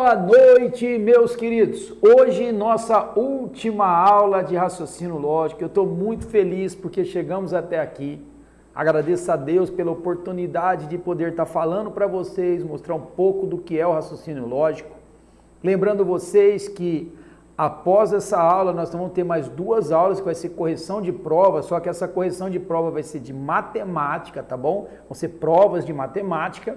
Boa noite, meus queridos. Hoje, nossa última aula de raciocínio lógico. Eu estou muito feliz porque chegamos até aqui. Agradeço a Deus pela oportunidade de poder estar falando para vocês, mostrar um pouco do que é o raciocínio lógico. Lembrando vocês que após essa aula nós vamos ter mais 2 aulas que vai ser correção de prova, só que essa correção de prova vai ser de matemática, tá bom? Vão ser provas de matemática,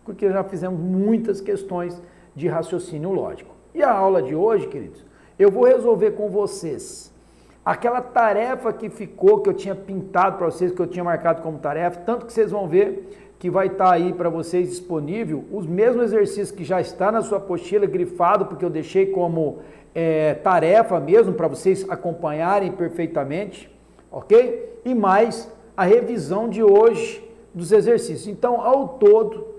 porque já fizemos muitas questões de raciocínio lógico. E a aula de hoje, queridos, eu vou resolver com vocês aquela tarefa que ficou, que eu tinha pintado para vocês, que eu tinha marcado como tarefa, tanto que vocês vão ver que vai estar aí para vocês disponível os mesmos exercícios que já está na sua apostila, grifado, porque eu deixei como tarefa mesmo, para vocês acompanharem perfeitamente, ok? E mais a revisão de hoje dos exercícios. Então, ao todo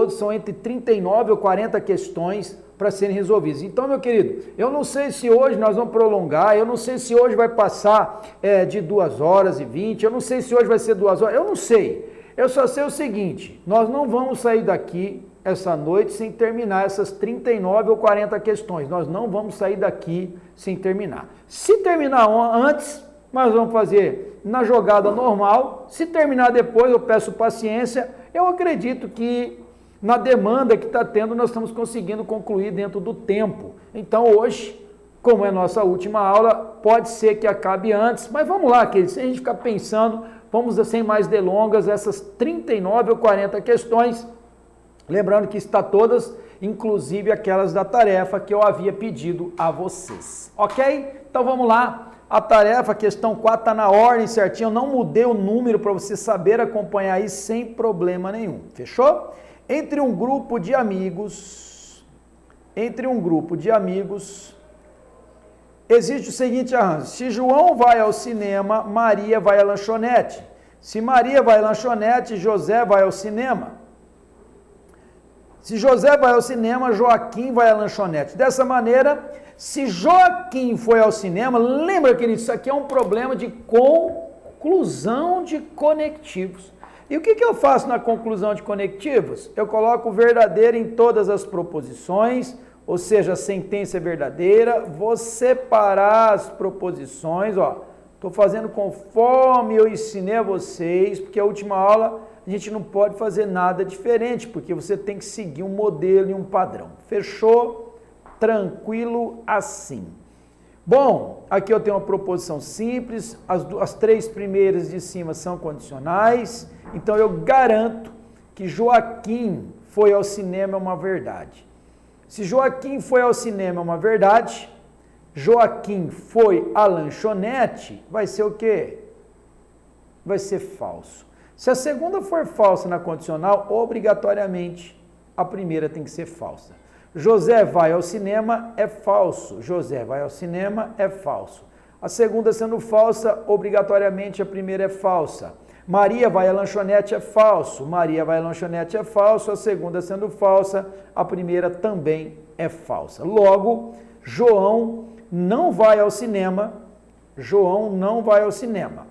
são entre 39 ou 40 questões para serem resolvidas. Então, meu querido, eu não sei se hoje nós vamos prolongar, eu não sei se hoje vai passar de 2 horas e 20, eu não sei se hoje vai ser 2 horas, eu não sei. Eu só sei o seguinte, nós não vamos sair daqui essa noite sem terminar essas 39 ou 40 questões. Nós não vamos sair daqui sem terminar. Se terminar antes, nós vamos fazer na jogada normal. Se terminar depois, eu peço paciência. Eu acredito que na demanda que está tendo, nós estamos conseguindo concluir dentro do tempo. Então hoje, como é nossa última aula, pode ser que acabe antes, mas vamos lá, queridos, sem a gente ficar pensando, vamos sem mais delongas, essas 39 ou 40 questões, lembrando que está todas, inclusive aquelas da tarefa que eu havia pedido a vocês, ok? Então vamos lá. A tarefa, questão 4, está na ordem certinho, eu não mudei o número para você saber acompanhar aí sem problema nenhum, fechou? Entre um grupo de amigos, existe o seguinte arranjo: se João vai ao cinema, Maria vai à lanchonete. Se Maria vai à lanchonete, José vai ao cinema. Se José vai ao cinema, Joaquim vai à lanchonete. Dessa maneira, se Joaquim foi ao cinema, lembra, querido, isso aqui é um problema de conclusão de conectivos. E o que eu faço na conclusão de conectivos? Eu coloco o verdadeiro em todas as proposições, ou seja, a sentença é verdadeira, vou separar as proposições, ó. Estou fazendo conforme eu ensinei a vocês, porque a última aula a gente não pode fazer nada diferente, porque você tem que seguir um modelo e um padrão. Fechou? Tranquilo assim. Bom, aqui eu tenho uma proposição simples, as 3 primeiras de cima são condicionais, então eu garanto que Joaquim foi ao cinema é uma verdade. Se Joaquim foi ao cinema é uma verdade, Joaquim foi à lanchonete, vai ser o quê? Vai ser falso. Se a segunda for falsa na condicional, obrigatoriamente a primeira tem que ser falsa. José vai ao cinema é falso. José vai ao cinema é falso. A segunda sendo falsa, obrigatoriamente a primeira é falsa. Maria vai à lanchonete é falso. Maria vai à lanchonete é falso. A segunda sendo falsa, a primeira também é falsa. Logo, João não vai ao cinema. João não vai ao cinema.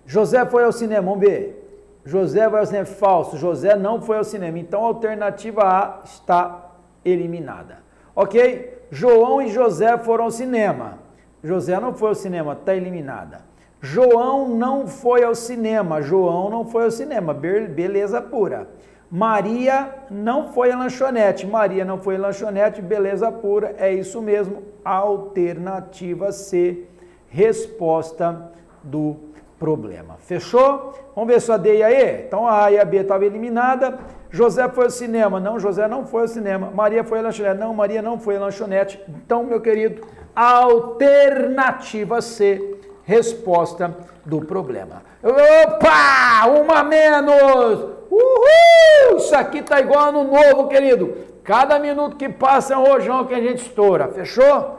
José foi ao cinema, vamos ver. José vai ao cinema, falso. José não foi ao cinema. Então, a alternativa A está eliminada. Ok? João e José foram ao cinema. José não foi ao cinema, está eliminada. João não foi ao cinema. João não foi ao cinema. Beleza pura. Maria não foi à lanchonete. Maria não foi à lanchonete. Beleza pura. É isso mesmo. Alternativa C. Resposta do problema. Fechou? Vamos ver só D e a E? Então a A e a B estavam eliminadas. José foi ao cinema. Não, José não foi ao cinema. Maria foi à lanchonete. Não, Maria não foi à lanchonete. Então, meu querido, alternativa C, resposta do problema. Opa! Uma menos! Uhul! Isso aqui tá igual ano novo, querido. Cada minuto que passa é um rojão que a gente estoura. Fechou?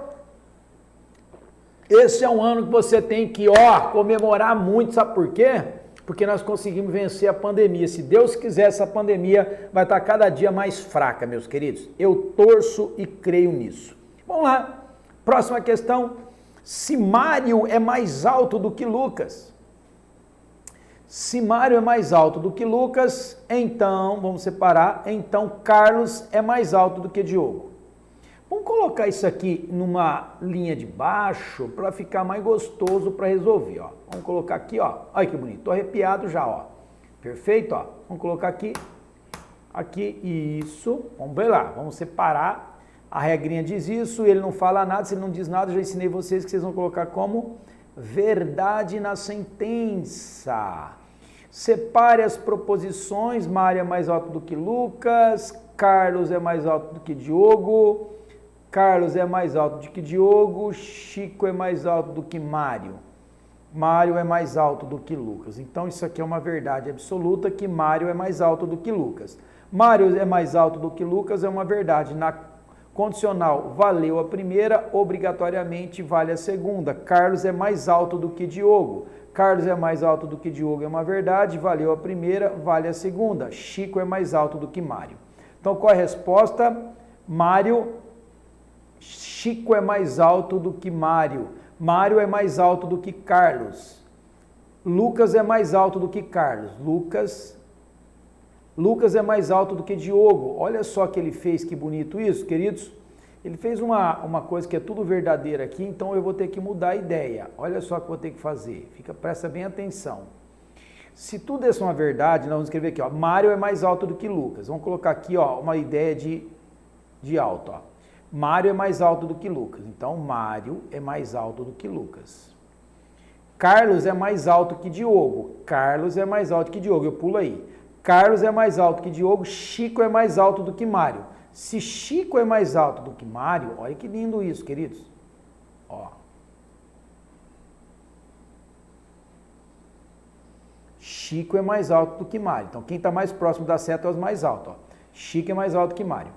Esse é um ano que você tem que, comemorar muito, sabe por quê? Porque nós conseguimos vencer a pandemia. Se Deus quiser, essa pandemia vai estar cada dia mais fraca, meus queridos. Eu torço e creio nisso. Vamos lá. Próxima questão. Se Mário é mais alto do que Lucas? Se Mário é mais alto do que Lucas, então, vamos separar, então Carlos é mais alto do que Diogo. Vamos colocar isso aqui numa linha de baixo para ficar mais gostoso para resolver, ó. Vamos colocar aqui, ó. Olha que bonito, tô arrepiado já, ó. Perfeito, ó. Vamos colocar aqui, isso. Vamos ver lá, vamos separar. A regrinha diz isso, ele não fala nada, se ele não diz nada, eu já ensinei vocês que vocês vão colocar como verdade na sentença. Separe as proposições, Mário é mais alto do que Lucas, Carlos é mais alto do que Diogo, Carlos é mais alto do que Diogo, Chico é mais alto do que Mário, Mário é mais alto do que Lucas. Então isso aqui é uma verdade absoluta, que Mário é mais alto do que Lucas. Mário é mais alto do que Lucas é uma verdade. Na condicional, valeu a primeira, obrigatoriamente vale a segunda. Carlos é mais alto do que Diogo. Carlos é mais alto do que Diogo é uma verdade, valeu a primeira, vale a segunda. Chico é mais alto do que Mário. Então qual é a resposta? Chico é mais alto do que Mário. Mário é mais alto do que Carlos. Lucas é mais alto do que Carlos. Lucas é mais alto do que Diogo. Olha só que ele fez, que bonito isso, queridos. Ele fez uma coisa que é tudo verdadeira aqui, então eu vou ter que mudar a ideia. Olha só o que eu vou ter que fazer. Presta bem atenção. Se tudo isso é uma verdade, nós vamos escrever aqui, ó. Mário é mais alto do que Lucas. Vamos colocar aqui, ó, uma ideia de alto, ó. Mário é mais alto do que Lucas. Então, Mário é mais alto do que Lucas. Carlos é mais alto que Diogo. Carlos é mais alto que Diogo. Eu pulo aí. Carlos é mais alto que Diogo. Chico é mais alto do que Mário. Se Chico é mais alto do que Mário, olha que lindo isso, queridos. Ó. Chico é mais alto do que Mário. Então, quem está mais próximo da seta é os mais altos. Ó. Chico é mais alto que Mário.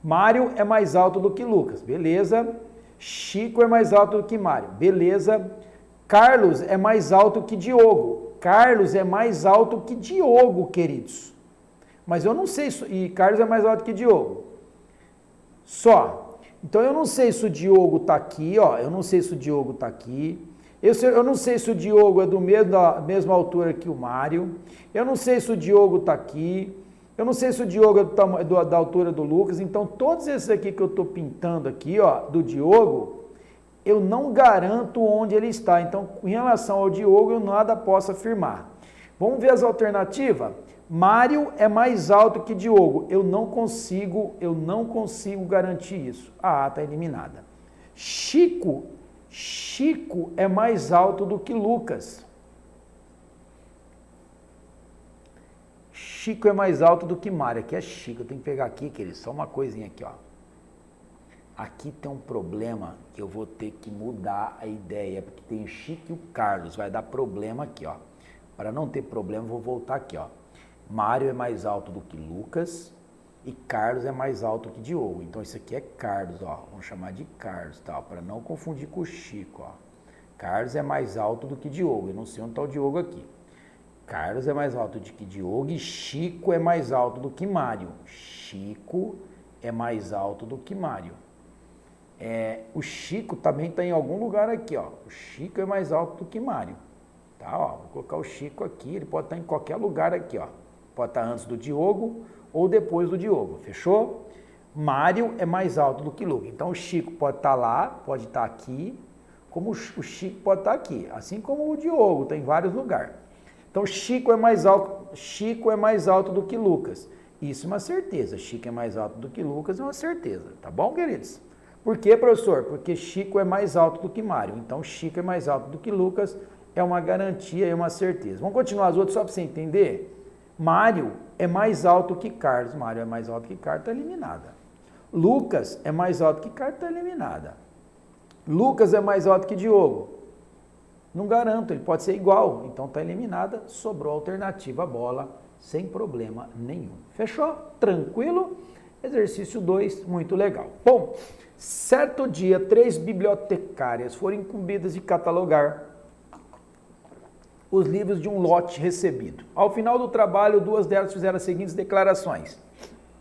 Mário é mais alto do que Lucas. Beleza. Chico é mais alto do que Mário. Beleza. Carlos é mais alto que Diogo. Carlos é mais alto que Diogo, queridos. Mas eu não sei isso. E Carlos é mais alto que Diogo. Só. Então eu não sei se o Diogo está aqui, ó. Eu não sei se o Diogo está aqui. Eu não sei se o Diogo é da mesma altura que o Mário. Eu não sei se o Diogo está aqui. Eu não sei se o Diogo é da altura do Lucas. Então todos esses aqui que eu estou pintando aqui, ó, do Diogo, eu não garanto onde ele está. Então, em relação ao Diogo, eu nada posso afirmar. Vamos ver as alternativas? Mário é mais alto que Diogo. Eu não consigo garantir isso. A A está eliminada. Chico é mais alto do que Lucas. Chico é mais alto do que Mário. Aqui é Chico. Eu tenho que pegar aqui, querido, só uma coisinha aqui, ó. Aqui tem um problema que eu vou ter que mudar a ideia, porque tem o Chico e o Carlos. Vai dar problema aqui, ó. Para não ter problema, eu vou voltar aqui, ó. Mário é mais alto do que Lucas e Carlos é mais alto que Diogo. Então, isso aqui é Carlos, ó. Vamos chamar de Carlos, tá? Para não confundir com o Chico, ó. Carlos é mais alto do que Diogo. Eu não sei onde está o Diogo aqui. Carlos é mais alto do que Diogo e Chico é mais alto do que Mário. Chico é mais alto do que Mário. O Chico também está em algum lugar aqui, ó. O Chico é mais alto do que Mário. Tá, ó. Vou colocar o Chico aqui, ele pode estar em qualquer lugar aqui, ó. Pode estar antes do Diogo ou depois do Diogo, fechou? Mário é mais alto do que Lucas. Então o Chico pode estar lá, pode estar aqui, como o Chico pode estar aqui, assim como o Diogo, tem vários lugares. Então Chico é mais alto do que Lucas. Isso é uma certeza. Chico é mais alto do que Lucas é uma certeza, tá bom, queridos? Por quê, professor? Porque Chico é mais alto do que Mário. Então Chico é mais alto do que Lucas, é uma garantia, é uma certeza. Vamos continuar as outras só para você entender? Mário é mais alto que Carlos. Mário é mais alto que Carlos, está eliminada. Lucas é mais alto que Carlos, está eliminada. Lucas é mais alto que Diogo. Não garanto, ele pode ser igual. Então está eliminada, sobrou a alternativa bola, sem problema nenhum. Fechou? Tranquilo? Exercício 2, muito legal. Bom, certo dia, 3 bibliotecárias foram incumbidas de catalogar os livros de um lote recebido. Ao final do trabalho, 2 delas fizeram as seguintes declarações.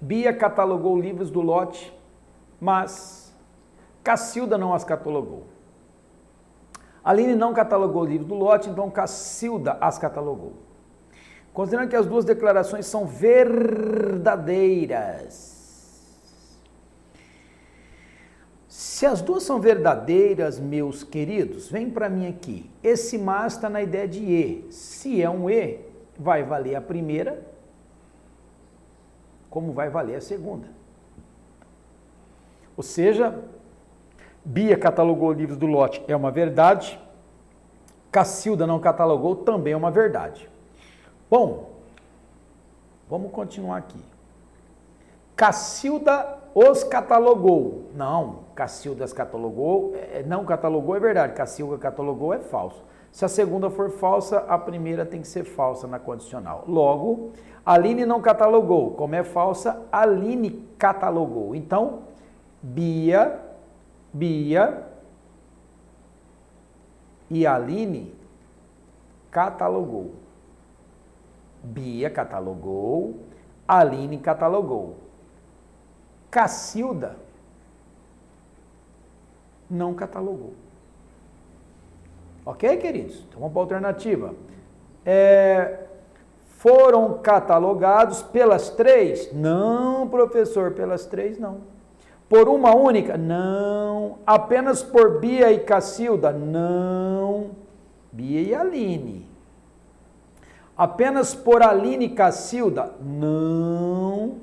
Bia catalogou livros do lote, mas Cacilda não as catalogou. Aline não catalogou livros do lote, então Cacilda as catalogou. Considerando que as duas declarações são verdadeiras. Se as duas são verdadeiras, meus queridos, vem para mim aqui. Esse mas está na ideia de e. Se é um e, vai valer a primeira, como vai valer a segunda. Ou seja, Bia catalogou livros do lote, é uma verdade. Cacilda não catalogou, também é uma verdade. Bom, vamos continuar aqui. Cacilda os catalogou. Não, Cacilda as catalogou, não catalogou é verdade, Cacilda catalogou é falso. Se a segunda for falsa, a primeira tem que ser falsa na condicional. Logo, Aline não catalogou. Como é falsa, Aline catalogou. Então, Bia e Aline catalogou. Bia catalogou, Aline catalogou. Cacilda não catalogou. Ok, queridos? Então vamos para a alternativa. Foram catalogados pelas três? Não, professor, pelas três não. Por uma única? Não. Apenas por Bia e Cacilda? Não. Bia e Aline. Apenas por Aline e Cacilda? Não.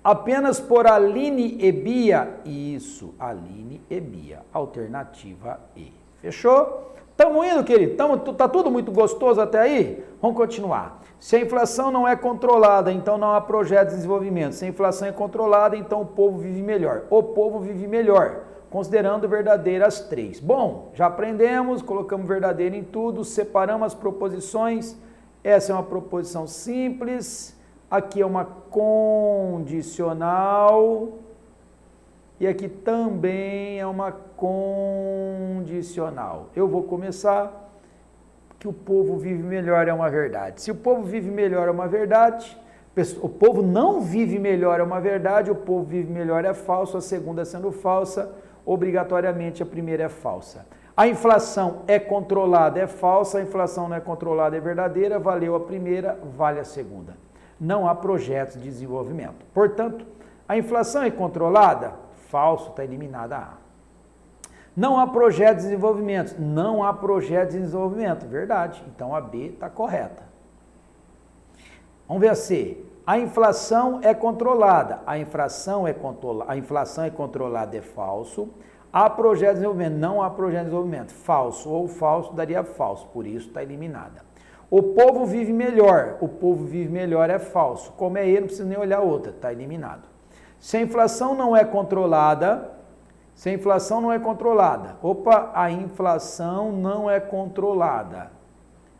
Apenas por Aline e Bia? Isso, Aline e Bia. Alternativa E. Fechou? Estamos indo, querido? Tá tudo muito gostoso até aí? Vamos continuar. Se a inflação não é controlada, então não há projeto de desenvolvimento. Se a inflação é controlada, então o povo vive melhor. O povo vive melhor, considerando verdadeiras três. Bom, já aprendemos, colocamos verdadeiro em tudo, separamos as proposições. Essa é uma proposição simples, aqui é uma condicional e aqui também é uma condicional. Eu vou começar que o povo vive melhor é uma verdade. Se o povo vive melhor é uma verdade, o povo não vive melhor é uma verdade, o povo vive melhor é falso, a segunda sendo falsa, obrigatoriamente a primeira é falsa. A inflação é controlada, é falsa, a inflação não é controlada, é verdadeira, valeu a primeira, vale a segunda. Não há projetos de desenvolvimento. Portanto, a inflação é controlada? Falso, está eliminada a A. Não há projeto de desenvolvimento? Não há projeto de desenvolvimento, verdade. Então a B está correta. Vamos ver a C. A inflação é controlada. A inflação é controlada é falso. Há projeto de desenvolvimento? Não há projeto de desenvolvimento. Falso ou falso daria falso, por isso está eliminada. O povo vive melhor. O povo vive melhor é falso. Como é ele, não precisa nem olhar outra, está eliminado. Se a inflação não é controlada, Opa, a inflação não é controlada.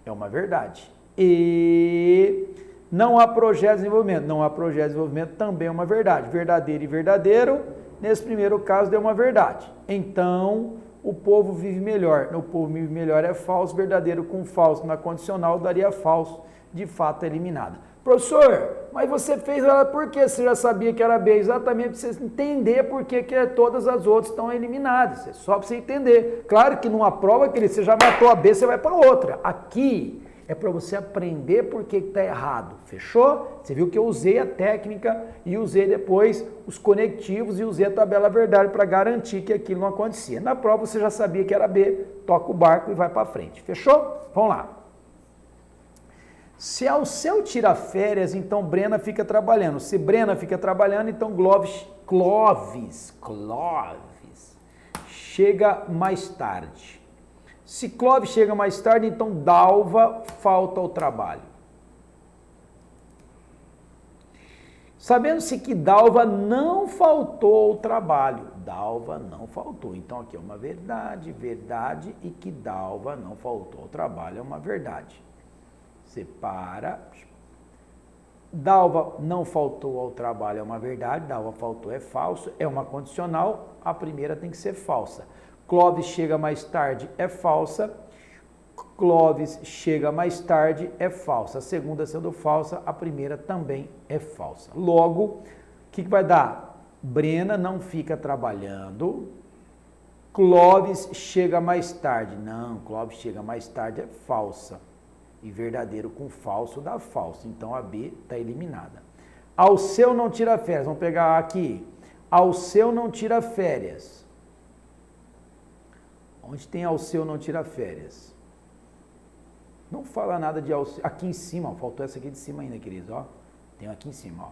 É uma verdade. E não há projeto de desenvolvimento. Não há projeto de desenvolvimento também é uma verdade. Verdadeiro e verdadeiro, nesse primeiro caso, deu uma verdade. Então, o povo vive melhor. O povo vive melhor é falso, verdadeiro com falso na condicional daria falso, de fato eliminada. Professor, mas você fez ela por quê? Você já sabia que era B, exatamente para você entender por que todas as outras estão eliminadas. É só para você entender. Claro que numa prova que você já matou a B, você vai para outra. Aqui é para você aprender por que está errado. Fechou? Você viu que eu usei a técnica e usei depois os conectivos e usei a tabela verdade para garantir que aquilo não acontecia. Na prova você já sabia que era B, toca o barco e vai para frente. Fechou? Vamos lá. Se ao seu tira férias, então Brena fica trabalhando. Se Brena fica trabalhando, então Clóvis chega mais tarde. Se Clóvis chega mais tarde, então Dalva falta ao trabalho. Sabendo-se que Dalva não faltou ao trabalho. Dalva não faltou. Então aqui é uma verdade, e que Dalva não faltou ao trabalho é uma verdade. Separa. Dalva não faltou ao trabalho é uma verdade, Dalva faltou é falso, é uma condicional, a primeira tem que ser falsa. Clóvis chega mais tarde é falsa, Clóvis chega mais tarde é falsa. A segunda sendo falsa, a primeira também é falsa. Logo, o que vai dar? Brena não fica trabalhando, Clóvis chega mais tarde. Não, Clóvis chega mais tarde é falsa. E verdadeiro com falso dá falso. Então a B está eliminada. Alceu não tira férias. Vamos pegar aqui. Alceu não tira férias. Onde tem Alceu não tira férias? Não fala nada de Alceu. Aqui em cima, ó, faltou essa aqui de cima ainda, queridos. Ó. Tem aqui em cima. Ó.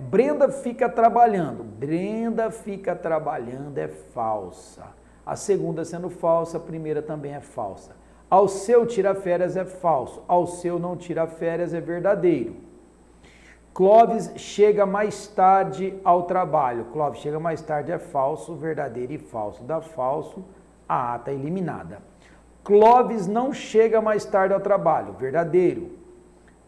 Brenda fica trabalhando. Brenda fica trabalhando é falsa. A segunda sendo falsa, a primeira também é falsa. Alceu tira férias é falso. Alceu não tira férias é verdadeiro. Clóvis chega mais tarde ao trabalho. Clóvis chega mais tarde é falso, verdadeiro e falso. Dá falso, a A está eliminada. Clóvis não chega mais tarde ao trabalho. Verdadeiro.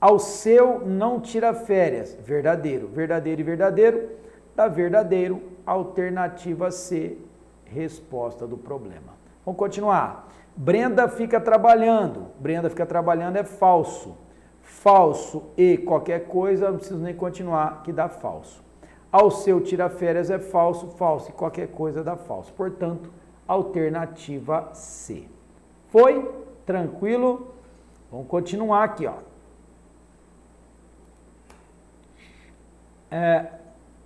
Alceu não tira férias. Verdadeiro. Verdadeiro e verdadeiro. Dá verdadeiro. Alternativa C. Resposta do problema. Vamos continuar. Brenda fica trabalhando. Brenda fica trabalhando é falso. Falso e qualquer coisa, não preciso nem continuar, que dá falso. Alceu tira férias é falso. Falso e qualquer coisa dá falso. Portanto, alternativa C. Foi? Tranquilo? Vamos continuar aqui, ó.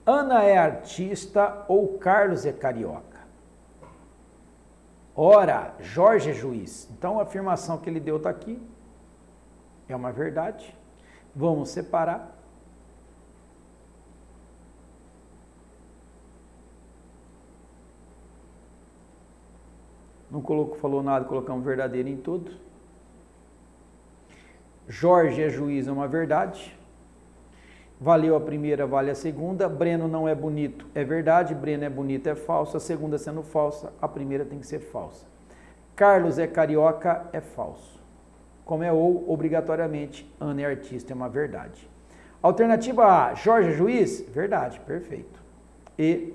Ana é artista ou Carlos é carioca? Ora, Jorge é juiz. Então a afirmação que ele deu está aqui. É uma verdade. Vamos separar. Não falou nada, colocamos verdadeiro em tudo. Jorge é juiz, é uma verdade. Valeu a primeira, vale a segunda. Breno não é bonito, é verdade. Breno é bonito, é falso. A segunda sendo falsa, a primeira tem que ser falsa. Carlos é carioca, é falso. Como é ou, obrigatoriamente, Ana é artista, é uma verdade. Alternativa A, Jorge é juiz? Verdade, perfeito. E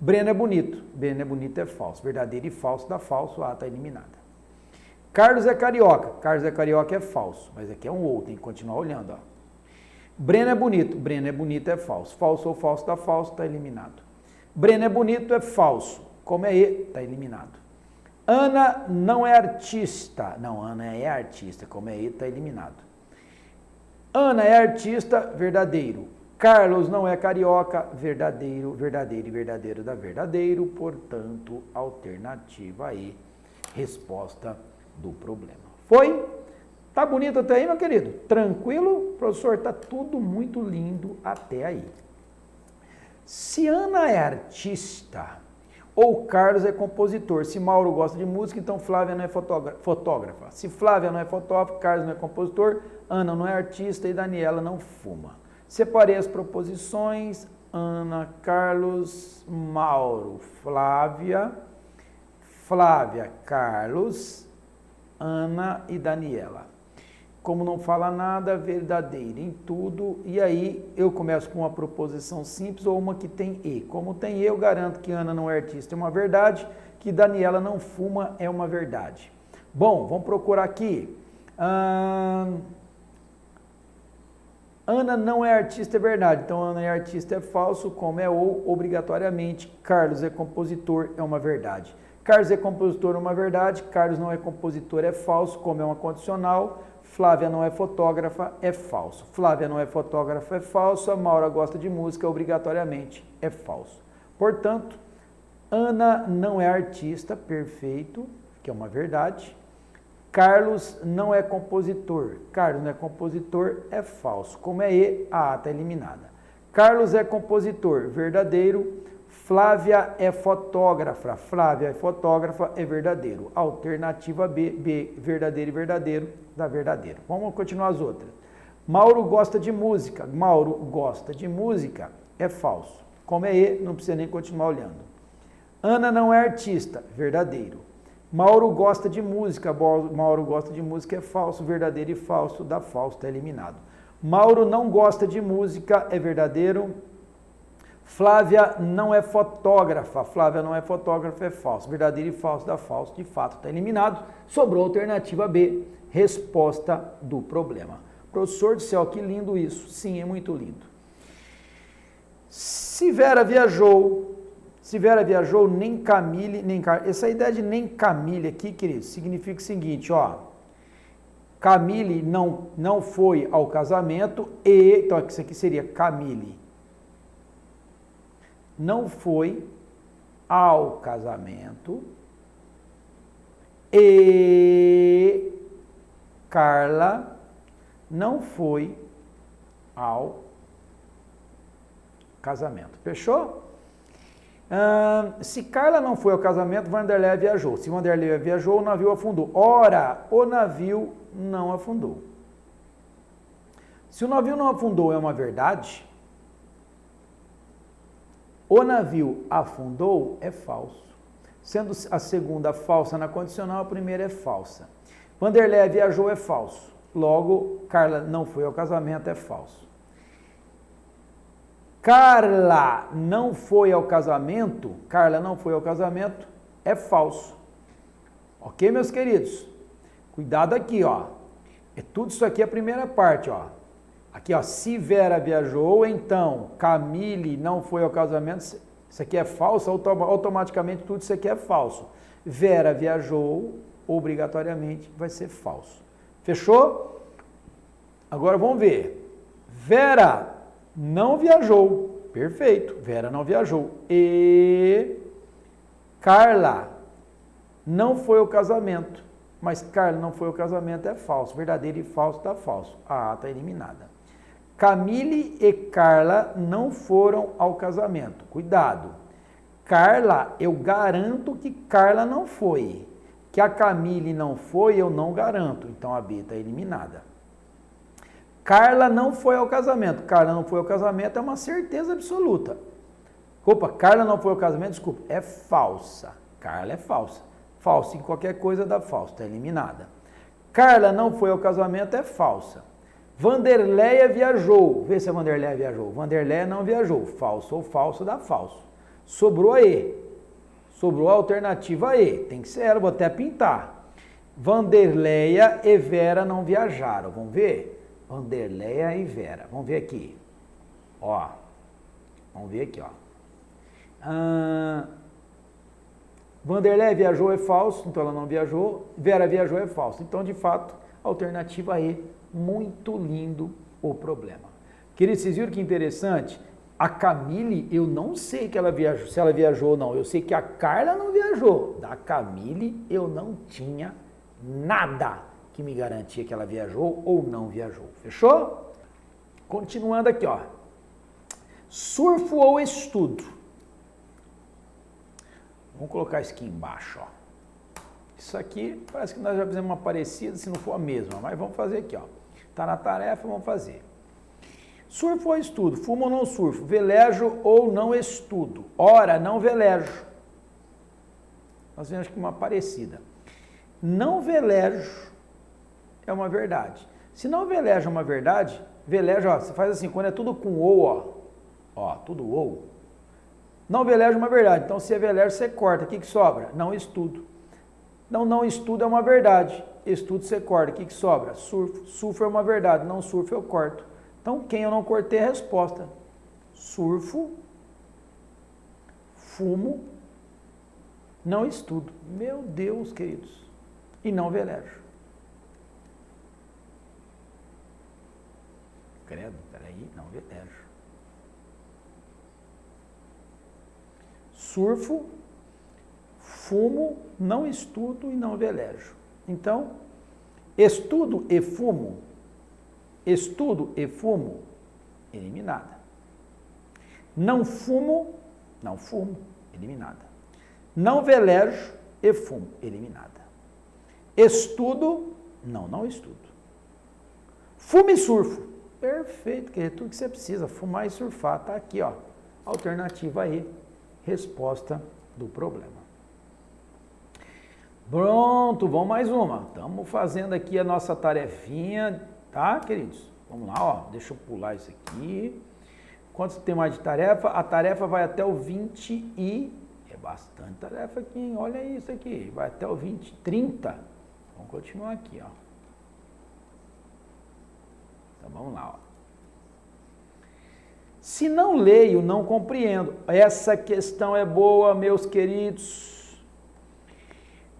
Breno é bonito. Breno é bonito, é falso. Verdadeiro e falso dá falso, A está eliminada. Carlos é carioca. Carlos é carioca, é falso. Mas aqui é um ou, tem que continuar olhando, ó. Breno é bonito. Breno é bonito, é falso. Falso ou falso dá falso, está eliminado. Breno é bonito, é falso. Como é E, está eliminado. Ana não é artista. Não, Ana é artista. Como é E, está eliminado. Ana é artista, verdadeiro. Carlos não é carioca, verdadeiro, verdadeiro e verdadeiro dá verdadeiro. Portanto, alternativa E, resposta do problema. Foi? Tá bonito até aí, meu querido? Tranquilo? Professor, tá tudo muito lindo até aí. Se Ana é artista ou Carlos é compositor, se Mauro gosta de música, então Flávia não é fotógrafa. Se Flávia não é fotógrafa, Carlos não é compositor, Ana não é artista e Daniela não fuma. Separei as proposições: Ana, Carlos, Mauro, Flávia, Carlos, Ana e Daniela. Como não fala nada, verdadeiro em tudo. E aí eu começo com uma proposição simples ou uma que tem E. Como tem E, eu garanto que Ana não é artista, é uma verdade. Que Daniela não fuma, é uma verdade. Bom, vamos procurar aqui. Ana não é artista, é verdade. Então, Ana é artista, é falso. Como é ou, obrigatoriamente. Carlos é compositor, é uma verdade. Carlos é compositor, é uma verdade. Carlos não é compositor, é falso. Como é uma condicional. Flávia não é fotógrafa, é falso. Flávia não é fotógrafa, é falso. A Maura gosta de música, obrigatoriamente, é falso. Portanto, Ana não é artista, perfeito, que é uma verdade. Carlos não é compositor. Carlos não é compositor, é falso. Como é E, a A está eliminada. Carlos é compositor, verdadeiro. Flávia é fotógrafa. Flávia é fotógrafa, é verdadeiro. Alternativa B, verdadeiro e verdadeiro, dá verdadeiro. Vamos continuar as outras. Mauro gosta de música. Mauro gosta de música, é falso. Como é E, não precisa nem continuar olhando. Ana não é artista, verdadeiro. Mauro gosta de música. Mauro gosta de música, é falso. Verdadeiro e falso, dá falso, está eliminado. Mauro não gosta de música, é verdadeiro. Flávia não é fotógrafa. Flávia não é fotógrafa, é falso. Verdadeiro e falso dá falso, de fato está eliminado. Sobrou a alternativa B, resposta do problema. Professor do céu, que lindo isso. Sim, é muito lindo. Se Vera viajou, nem Camille, nem Carlos. Essa ideia de nem Camille aqui, querido, significa o seguinte, ó. Camille não foi ao casamento e... Então, isso aqui seria Camille. Não foi ao casamento e Carla não foi ao casamento. Fechou? Se Carla não foi ao casamento, Vanderlei viajou. Se Vanderlei viajou, o navio afundou. Ora, o navio não afundou. Se o navio não afundou é uma verdade, o navio afundou é falso. Sendo a segunda falsa na condicional, a primeira é falsa. Vanderlei viajou é falso. Logo, Carla não foi ao casamento é falso. Carla não foi ao casamento é falso. Ok, meus queridos? Cuidado aqui, ó. Tudo isso aqui é a primeira parte, ó. Aqui, ó, se Vera viajou, então Camille não foi ao casamento, isso aqui é falso, automaticamente tudo isso aqui é falso. Vera viajou, obrigatoriamente vai ser falso. Fechou? Agora vamos ver. Vera não viajou. Perfeito. Vera não viajou. E Carla não foi ao casamento. Mas Carla não foi ao casamento é falso. Verdadeiro e falso está falso. A A está eliminada. Camille e Carla não foram ao casamento. Cuidado. Carla, eu garanto que Carla não foi. Que a Camille não foi, eu não garanto. Então a B está eliminada. Carla não foi ao casamento. Carla não foi ao casamento é uma certeza absoluta. Opa, Carla não foi ao casamento, desculpa, é falsa. Carla é falsa. Falsa em qualquer coisa dá falso, está eliminada. Carla não foi ao casamento é falsa. Vanderleia viajou. Vê se a Vanderleia viajou. Vanderleia não viajou. Falso ou falso dá falso. Sobrou a E. Sobrou a alternativa E. Tem que ser ela, vou até pintar. Vanderleia e Vera não viajaram. Vamos ver? Vanderleia e Vera. Vamos ver aqui. Ó. Vamos ver aqui, ó. Vanderleia viajou é falso, então ela não viajou. Vera viajou é falso. Então, de fato, alternativa E. Muito lindo o problema. Queridos, vocês viram que interessante? A Camille, eu não sei que ela viajou, se ela viajou ou não. Eu sei que a Carla não viajou. Da Camille, eu não tinha nada que me garantia que ela viajou ou não viajou. Fechou? Continuando aqui, ó. Surfo ou estudo? Vamos colocar isso aqui embaixo, ó. Isso aqui, parece que nós já fizemos uma parecida, se não for a mesma, mas vamos fazer aqui, ó. Tá na tarefa, vamos fazer. Surfo ou estudo? Fumo ou não surfo? Velejo ou não estudo? Ora, não velejo. Nós vemos aqui uma parecida. Não velejo é uma verdade. Se não velejo é uma verdade, velejo, ó, você faz assim, quando é tudo com ou, ó, tudo ou. Não velejo é uma verdade. Então, se é velejo, você corta. O que sobra? Não estudo. Não estudo é uma verdade. Estudo você corta. O que sobra? Surfo. Surfo é uma verdade. Não surfo eu corto. Então, quem eu não cortei é a resposta. Surfo, fumo, não estudo. Meu Deus, queridos. E não velejo. Credo, peraí, não velejo. Surfo, fumo, não estudo e não velejo. Então, estudo e fumo, eliminada. Não fumo, eliminada. Não velejo e fumo, eliminada. Estudo, não estudo. Fumo e surfo, perfeito, que é tudo que você precisa, fumar e surfar, tá aqui, ó. Alternativa E, resposta do problema. Pronto, vamos mais uma. Estamos fazendo aqui a nossa tarefinha, tá, queridos? Vamos lá, ó. Deixa eu pular isso aqui. Quanto tem mais de tarefa? A tarefa vai até o 20 e... É bastante tarefa aqui, hein? Olha isso aqui. Vai até o 20, 30. Vamos continuar aqui, ó. Então, vamos lá, ó. Se não leio, não compreendo. Essa questão é boa, meus queridos.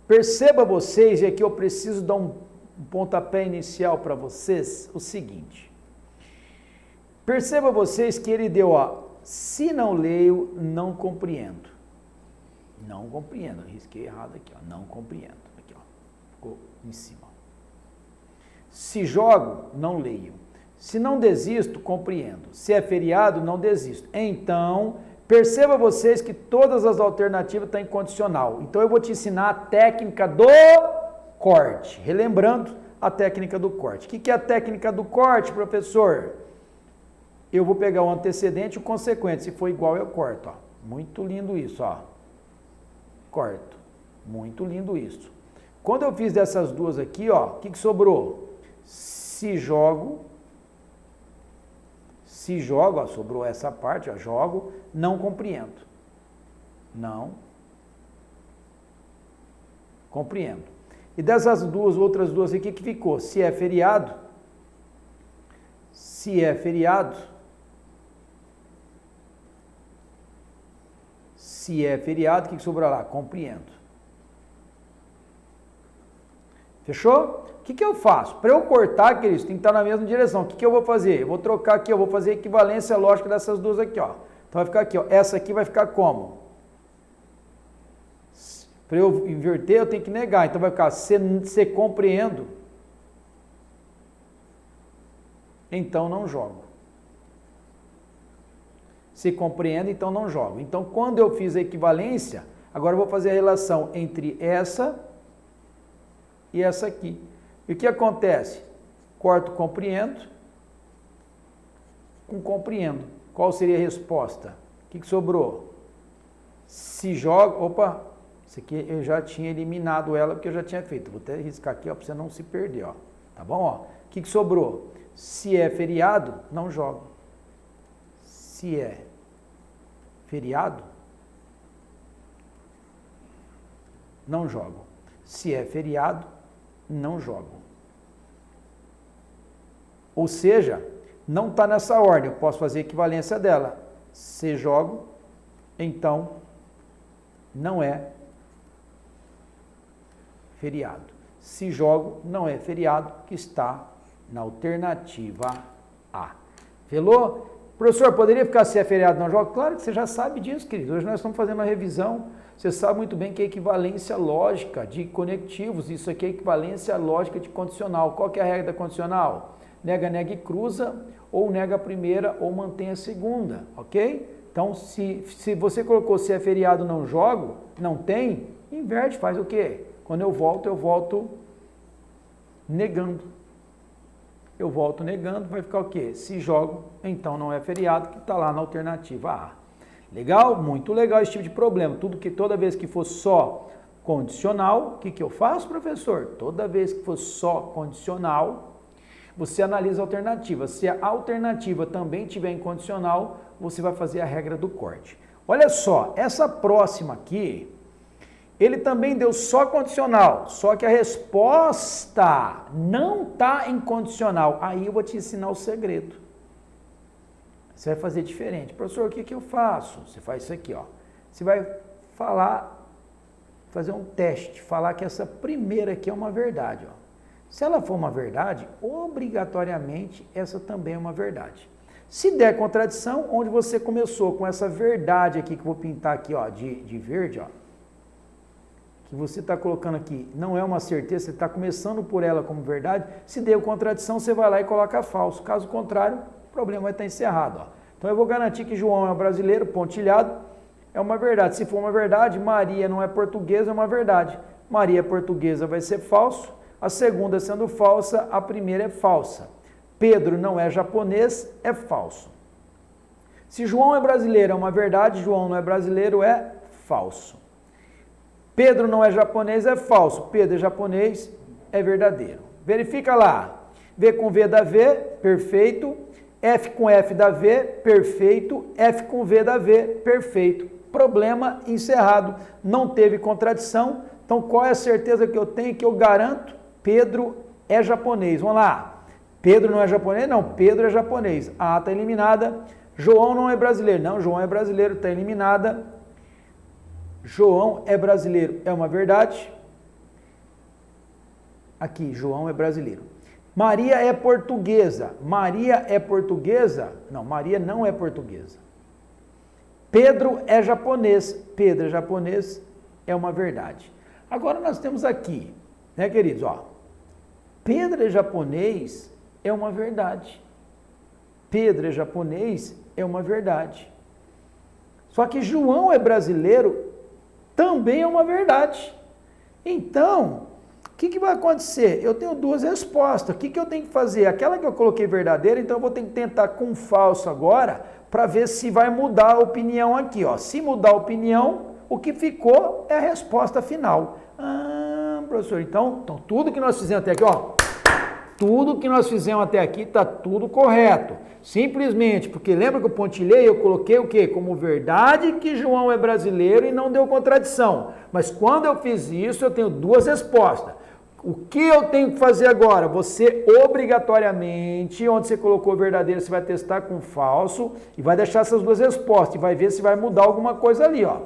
Perceba vocês, e aqui eu preciso dar um um pontapé inicial para vocês, o seguinte. Perceba vocês que ele deu, ó, se não leio, não compreendo. Não compreendo, risquei errado aqui, ó, não compreendo. Aqui, ó, ficou em cima. Se jogo, não leio. Se não desisto, compreendo. Se é feriado, não desisto. Então, perceba vocês que todas as alternativas estão em condicional. Então, eu vou te ensinar a técnica do corte. Relembrando a técnica do corte. O que é a técnica do corte, professor? Eu vou pegar o antecedente e o consequente. Se for igual, eu corto. Ó. Muito lindo isso, ó. Corto. Muito lindo isso. Quando eu fiz dessas duas aqui, ó, o que sobrou? Se jogo, ó, sobrou essa parte, ó, jogo, não compreendo. Não compreendo. E dessas duas, outras duas aqui, que ficou? Se é feriado, o que sobrou lá? Compreendo. Fechou? O que eu faço? Para eu cortar, queridos, tem que estar na mesma direção. O que eu vou fazer? Eu vou trocar aqui, eu vou fazer a equivalência lógica dessas duas aqui, ó. Então vai ficar aqui, ó. Essa aqui vai ficar como? Para eu inverter, eu tenho que negar. Então vai ficar, se compreendo, então não jogo. Se compreendo, então não jogo. Então, quando eu fiz a equivalência, agora eu vou fazer a relação entre essa e essa aqui. E o que acontece? Corto compreendo com compreendo. Qual seria a resposta? O que sobrou? Se joga... Opa, isso aqui eu já tinha eliminado ela porque eu já tinha feito. Vou até riscar aqui, ó, para você não se perder, ó. Tá bom? Ó, o que sobrou? Se é feriado, não jogo. Se é feriado, não jogo. Se é feriado, não jogo. Ou seja, não está nessa ordem, eu posso fazer a equivalência dela. Se jogo, então não é feriado. Se jogo, não é feriado, que está na alternativa A. Felou? Professor, poderia ficar se é feriado, não jogo? Claro que você já sabe disso, querido. Hoje nós estamos fazendo uma revisão. Você sabe muito bem que é equivalência lógica de conectivos. Isso aqui é equivalência lógica de condicional. Qual que é a regra da condicional? Nega, nega e cruza, ou nega a primeira, ou mantém a segunda, ok? Então, se você colocou se é feriado, não jogo, não tem, inverte, faz o quê? Quando eu volto negando. Eu volto negando, vai ficar o quê? Se jogo, então não é feriado, que está lá na alternativa A. Legal? Muito legal esse tipo de problema. Toda vez que for só condicional, o que eu faço, professor? Toda vez que for só condicional, você analisa a alternativa. Se a alternativa também tiver incondicional, você vai fazer a regra do corte. Olha só, essa próxima aqui, ele também deu só condicional, só que a resposta não está em condicional. Aí eu vou te ensinar o segredo. Você vai fazer diferente. Professor, o que eu faço? Você faz isso aqui, ó. Você vai fazer um teste, falar que essa primeira aqui é uma verdade, ó. Se ela for uma verdade, obrigatoriamente essa também é uma verdade. Se der contradição, onde você começou com essa verdade aqui, que eu vou pintar aqui, ó, de verde, ó, que você está colocando aqui, não é uma certeza, você está começando por ela como verdade, se deu contradição, você vai lá e coloca falso. Caso contrário, o problema vai estar encerrado, ó. Então eu vou garantir que João é um brasileiro, pontilhado, é uma verdade. Se for uma verdade, Maria não é portuguesa, é uma verdade. Maria é portuguesa, vai ser falso. A segunda sendo falsa, a primeira é falsa. Pedro não é japonês, é falso. Se João é brasileiro, é uma verdade. João não é brasileiro, é falso. Pedro não é japonês, é falso. Pedro é japonês, é verdadeiro. Verifica lá. V com V dá V, perfeito. F com F dá V, perfeito. F com V dá V, perfeito. Problema encerrado. Não teve contradição. Então, qual é a certeza que eu tenho, que eu garanto? Pedro é japonês. Vamos lá. Pedro não é japonês? Não, Pedro é japonês. A está eliminada. João não é brasileiro? Não, João é brasileiro, está eliminada. João é brasileiro, é uma verdade. Aqui, João é brasileiro. Maria é portuguesa. Maria é portuguesa? Não, Maria não é portuguesa. Pedro é japonês. Pedro é japonês, é uma verdade. Agora nós temos aqui, né, queridos, ó. Pedro é japonês, é uma verdade. Pedro é japonês, é uma verdade. Só que João é brasileiro, também é uma verdade. Então, o que vai acontecer? Eu tenho duas respostas. O que eu tenho que fazer? Aquela que eu coloquei verdadeira, então eu vou ter que tentar com falso agora, para ver se vai mudar a opinião aqui, ó. Se mudar a opinião, o que ficou é a resposta final. Ah, professor, então tudo que nós fizemos até aqui, ó, tudo que nós fizemos até aqui está tudo correto. Simplesmente porque lembra que eu pontilhei, eu coloquei o quê? Como verdade que João é brasileiro e não deu contradição. Mas quando eu fiz isso, eu tenho duas respostas. O que eu tenho que fazer agora? Você obrigatoriamente, onde você colocou verdadeiro, você vai testar com falso e vai deixar essas duas respostas e vai ver se vai mudar alguma coisa ali, ó.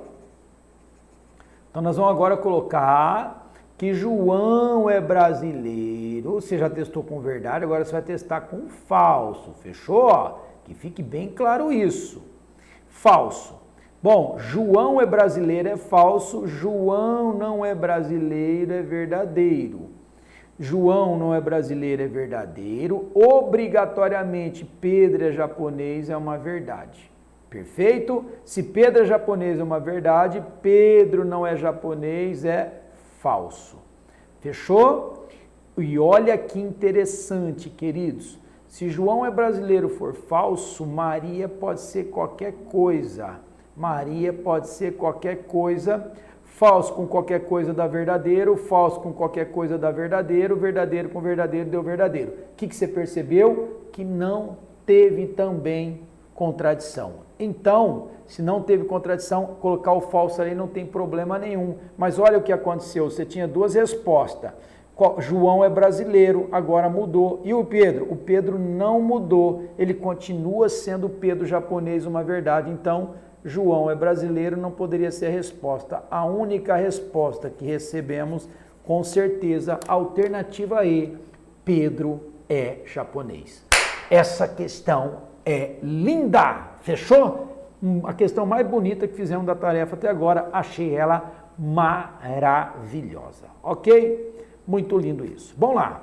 Então nós vamos agora colocar que João é brasileiro, você já testou com verdade, agora você vai testar com falso, fechou? Ó, que fique bem claro isso. Falso. Bom, João é brasileiro, é falso. João não é brasileiro, é verdadeiro. João não é brasileiro, é verdadeiro. Obrigatoriamente, Pedro é japonês, é uma verdade. Perfeito? Se Pedro é japonês, é uma verdade. Pedro não é japonês, é falso. Fechou? E olha que interessante, queridos. Se João é brasileiro for falso, Maria pode ser qualquer coisa. Maria pode ser qualquer coisa. Falso com qualquer coisa dá verdadeiro, falso com qualquer coisa dá verdadeiro, verdadeiro com verdadeiro deu verdadeiro. O que você percebeu? Que não teve também contradição. Então, se não teve contradição, colocar o falso ali não tem problema nenhum. Mas olha o que aconteceu, você tinha duas respostas. João é brasileiro, agora mudou. E o Pedro? O Pedro não mudou, ele continua sendo Pedro japonês, uma verdade. Então, João é brasileiro, não poderia ser a resposta. A única resposta que recebemos, com certeza, alternativa E, Pedro é japonês. Essa questão é linda, fechou? A questão mais bonita que fizemos da tarefa até agora, achei ela maravilhosa, ok? Muito lindo isso. Vamos lá.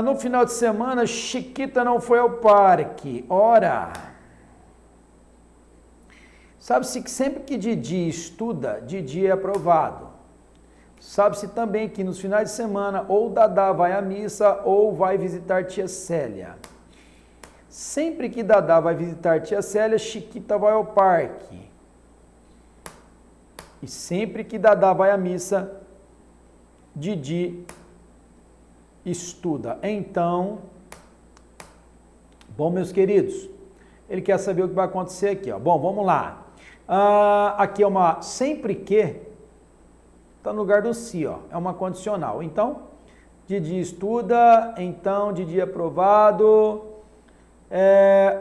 No final de semana, Chiquita não foi ao parque. Ora, sabe-se que sempre que Didi estuda, Didi é aprovado. Sabe-se também que nos finais de semana, ou Dadá vai à missa, ou vai visitar tia Célia. Sempre que Dadá vai visitar tia Célia, Chiquita vai ao parque. E sempre que Dadá vai à missa, Didi estuda. Então, bom, meus queridos, ele quer saber o que vai acontecer aqui, ó. Bom, vamos lá. Aqui é uma sempre que, está no lugar do se, ó, é uma condicional. Então, Didi estuda, então Didi é aprovado,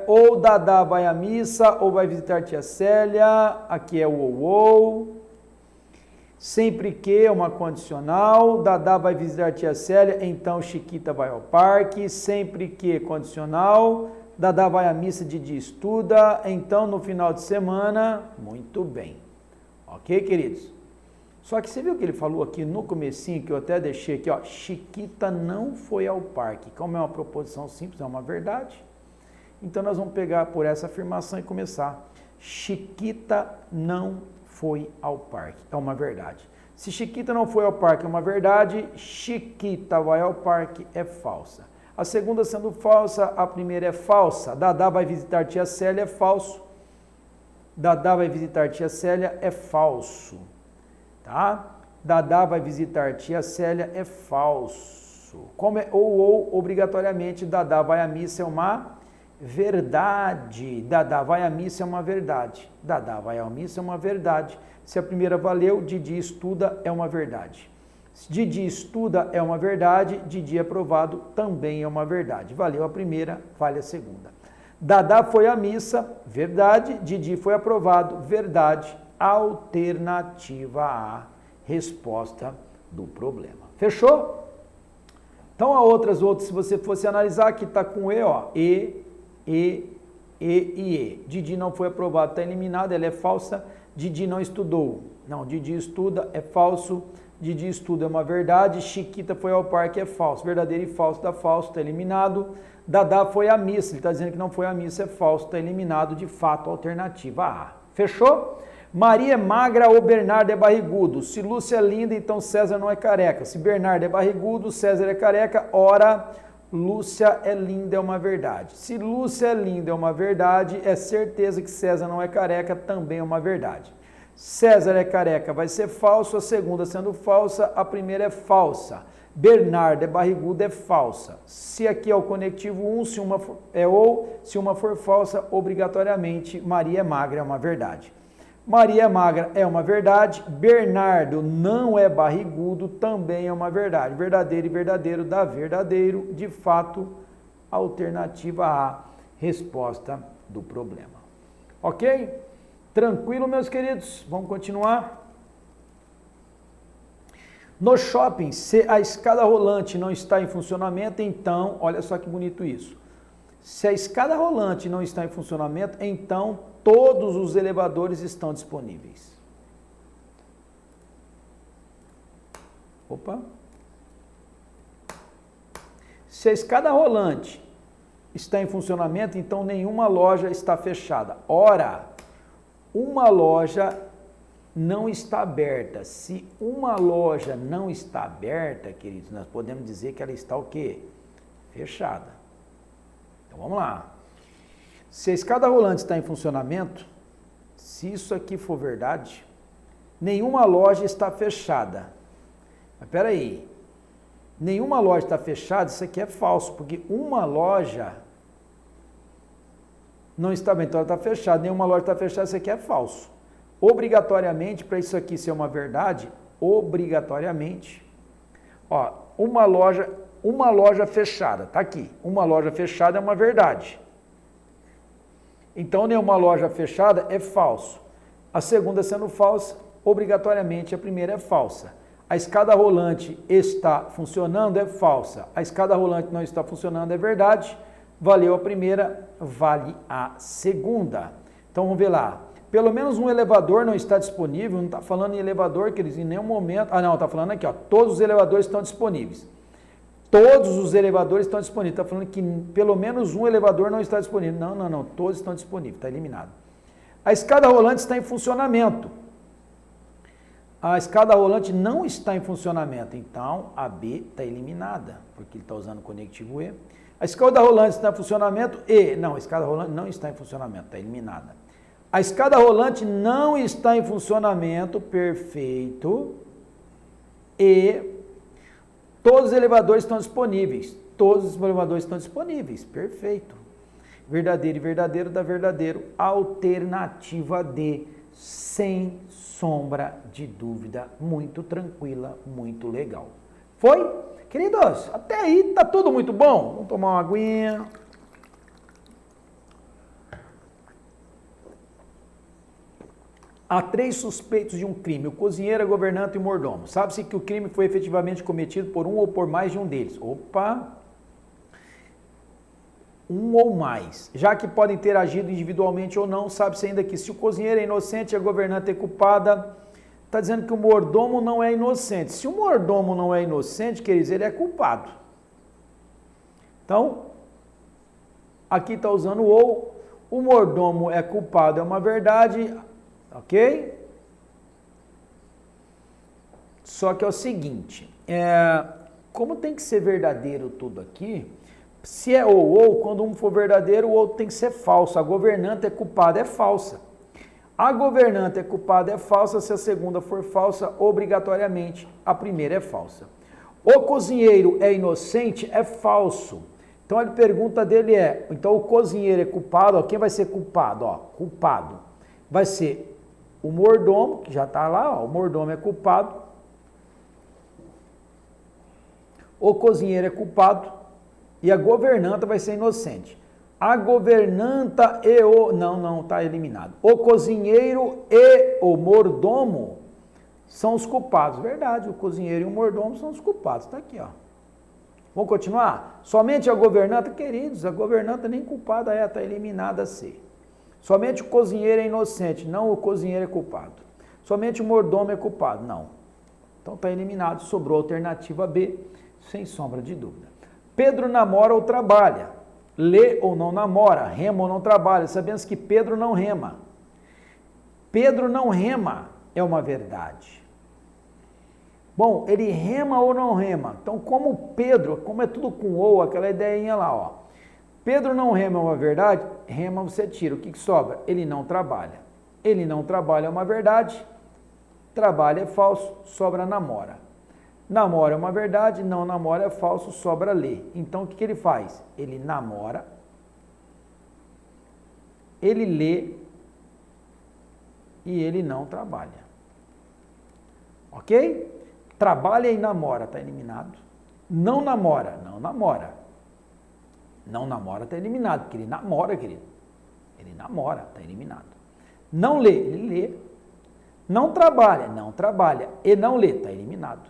ou Dadá vai à missa, ou vai visitar tia Célia, aqui é o ou. Sempre que é uma condicional, Dadá vai visitar tia Célia, então Chiquita vai ao parque. Sempre que é condicional, Dadá vai à missa, Didi estuda, então no final de semana, muito bem. Ok, queridos? Só que você viu que ele falou aqui no comecinho, que eu até deixei aqui, ó, Chiquita não foi ao parque. Como é uma proposição simples, é uma verdade. Então nós vamos pegar por essa afirmação e começar. Chiquita não foi ao parque, é uma verdade. Se Chiquita não foi ao parque, é uma verdade. Chiquita vai ao parque, é falsa. A segunda sendo falsa, a primeira é falsa. Dadá vai visitar tia Célia, é falso. Dadá vai visitar tia Célia, é falso. Tá? Dadá vai visitar tia Célia, é falso. Como é ou, obrigatoriamente, Dadá vai à missa, é uma verdade. Dadá vai à missa, é uma verdade. Dadá vai à missa, é uma verdade. Se a primeira valeu, Didi estuda, é uma verdade. Didi estuda é uma verdade, Didi é aprovado também é uma verdade. Valeu a primeira, vale a segunda. Dadá foi à missa, verdade. Didi foi aprovado, verdade. Alternativa A, resposta do problema. Fechou? Então, a outras, se você fosse analisar, aqui está com E, ó, E. Didi não foi aprovado, está eliminado, ela é falsa. Didi não estudou. Não, Didi estuda, é falso. Didi estuda é uma verdade. Chiquita foi ao parque, é falso. Verdadeiro e falso dá falso, está eliminado. Dadá foi à missa, ele está dizendo que não foi à missa, é falso, está eliminado, de fato, alternativa A. Fechou? Maria é magra ou Bernardo é barrigudo? Se Lúcia é linda, então César não é careca. Se Bernardo é barrigudo, César é careca, ora... Lúcia é linda é uma verdade. Se Lúcia é linda é uma verdade, é certeza que César não é careca, também é uma verdade. César é careca, vai ser falso, a segunda sendo falsa, a primeira é falsa. Bernardo é barrigudo, é falsa. Se aqui é o conectivo 1, se uma for, se uma for falsa, obrigatoriamente Maria é magra, é uma verdade. Maria é magra é uma verdade, Bernardo não é barrigudo, também é uma verdade. Verdadeiro e verdadeiro dá verdadeiro, de fato, alternativa A, resposta do problema. Ok? Tranquilo, meus queridos? Vamos continuar? No shopping, se a escada rolante não está em funcionamento, então, olha só que bonito isso. Se a escada rolante não está em funcionamento, então todos os elevadores estão disponíveis. Opa! Se a escada rolante está em funcionamento, então nenhuma loja está fechada. Ora, uma loja não está aberta. Se uma loja não está aberta, queridos, nós podemos dizer que ela está o quê? Fechada. Então vamos lá. Se a escada rolante está em funcionamento, se isso aqui for verdade, nenhuma loja está fechada. Mas espera aí, nenhuma loja está fechada, isso aqui é falso, porque uma loja não está bem, então ela está fechada, nenhuma loja está fechada, isso aqui é falso. Obrigatoriamente, para isso aqui ser uma verdade, obrigatoriamente, ó, uma loja fechada, tá aqui, uma loja fechada é uma verdade. Então, nenhuma loja fechada é falso. A segunda sendo falsa, obrigatoriamente a primeira é falsa. A escada rolante está funcionando, é falsa. A escada rolante não está funcionando, é verdade. Valeu a primeira, vale a segunda. Então, vamos ver lá. Pelo menos um elevador não está disponível, não está falando em elevador, que eles em nenhum momento... Ah, não, está falando aqui, ó, todos os elevadores estão disponíveis. Todos os elevadores estão disponíveis. Está falando que pelo menos um elevador não está disponível. Não. Todos estão disponíveis. Está eliminado. A escada rolante está em funcionamento. A escada rolante não está em funcionamento. Então, a B está eliminada, porque ele está usando o conectivo E. A escada rolante está em funcionamento. E. Não, a escada rolante não está em funcionamento. Está eliminada. A escada rolante não está em funcionamento. Perfeito. E... todos os elevadores estão disponíveis. Todos os elevadores estão disponíveis. Perfeito. Verdadeiro e verdadeiro dá verdadeiro. Alternativa D, sem sombra de dúvida. Muito tranquila, muito legal. Foi? Queridos, até aí tá tudo muito bom. Vamos tomar uma aguinha. Há 3 suspeitos de um crime, o cozinheiro, a governanta e o mordomo. Sabe-se que o crime foi efetivamente cometido por um ou por mais de um deles. Opa! Um ou mais. Já que podem ter agido individualmente ou não, sabe-se ainda que se o cozinheiro é inocente e a governanta é culpada, está dizendo que o mordomo não é inocente. Se o mordomo não é inocente, quer dizer, ele é culpado. Então, aqui está usando o ou. O mordomo é culpado, é uma verdade... Ok? Só que é o seguinte, como tem que ser verdadeiro tudo aqui, se é ou, quando um for verdadeiro, o outro tem que ser falso. A governanta é culpada, é falsa. A governanta é culpada, é falsa. Se a segunda for falsa, obrigatoriamente, a primeira é falsa. O cozinheiro é inocente, é falso. Então a pergunta dele é, então o cozinheiro é culpado, ó, quem vai ser culpado? Ó, culpado vai ser o mordomo, que já está lá, ó, o mordomo é culpado. O cozinheiro é culpado e a governanta vai ser inocente. A governanta e o... Não, está eliminado. O cozinheiro e o mordomo são os culpados. Verdade, o cozinheiro e o mordomo são os culpados. Está aqui, ó. Vamos continuar? Somente a governanta, queridos, a governanta nem culpada é, está eliminada a ser. Somente o cozinheiro é inocente, não o cozinheiro é culpado. Somente o mordomo é culpado, não. Então está eliminado, sobrou a alternativa B, sem sombra de dúvida. Pedro namora ou trabalha, lê ou não namora, rema ou não trabalha. Sabemos que Pedro não rema. Pedro não rema é uma verdade. Bom, ele rema ou não rema? Então, como Pedro, como é tudo com ou, aquela ideinha lá, ó. Pedro não rema é uma verdade? Rema você tira. O que sobra? Ele não trabalha. Ele não trabalha é uma verdade. Trabalha é falso, sobra namora. Namora é uma verdade, não namora é falso, sobra lê. Então, o que ele faz? Ele namora, ele lê e ele não trabalha. Ok? Trabalha e namora, está eliminado. Não namora, não namora. Não namora, está eliminado, porque ele namora, querido. Ele namora, está eliminado. Não lê, ele lê. Não trabalha, não trabalha. E não lê, está eliminado.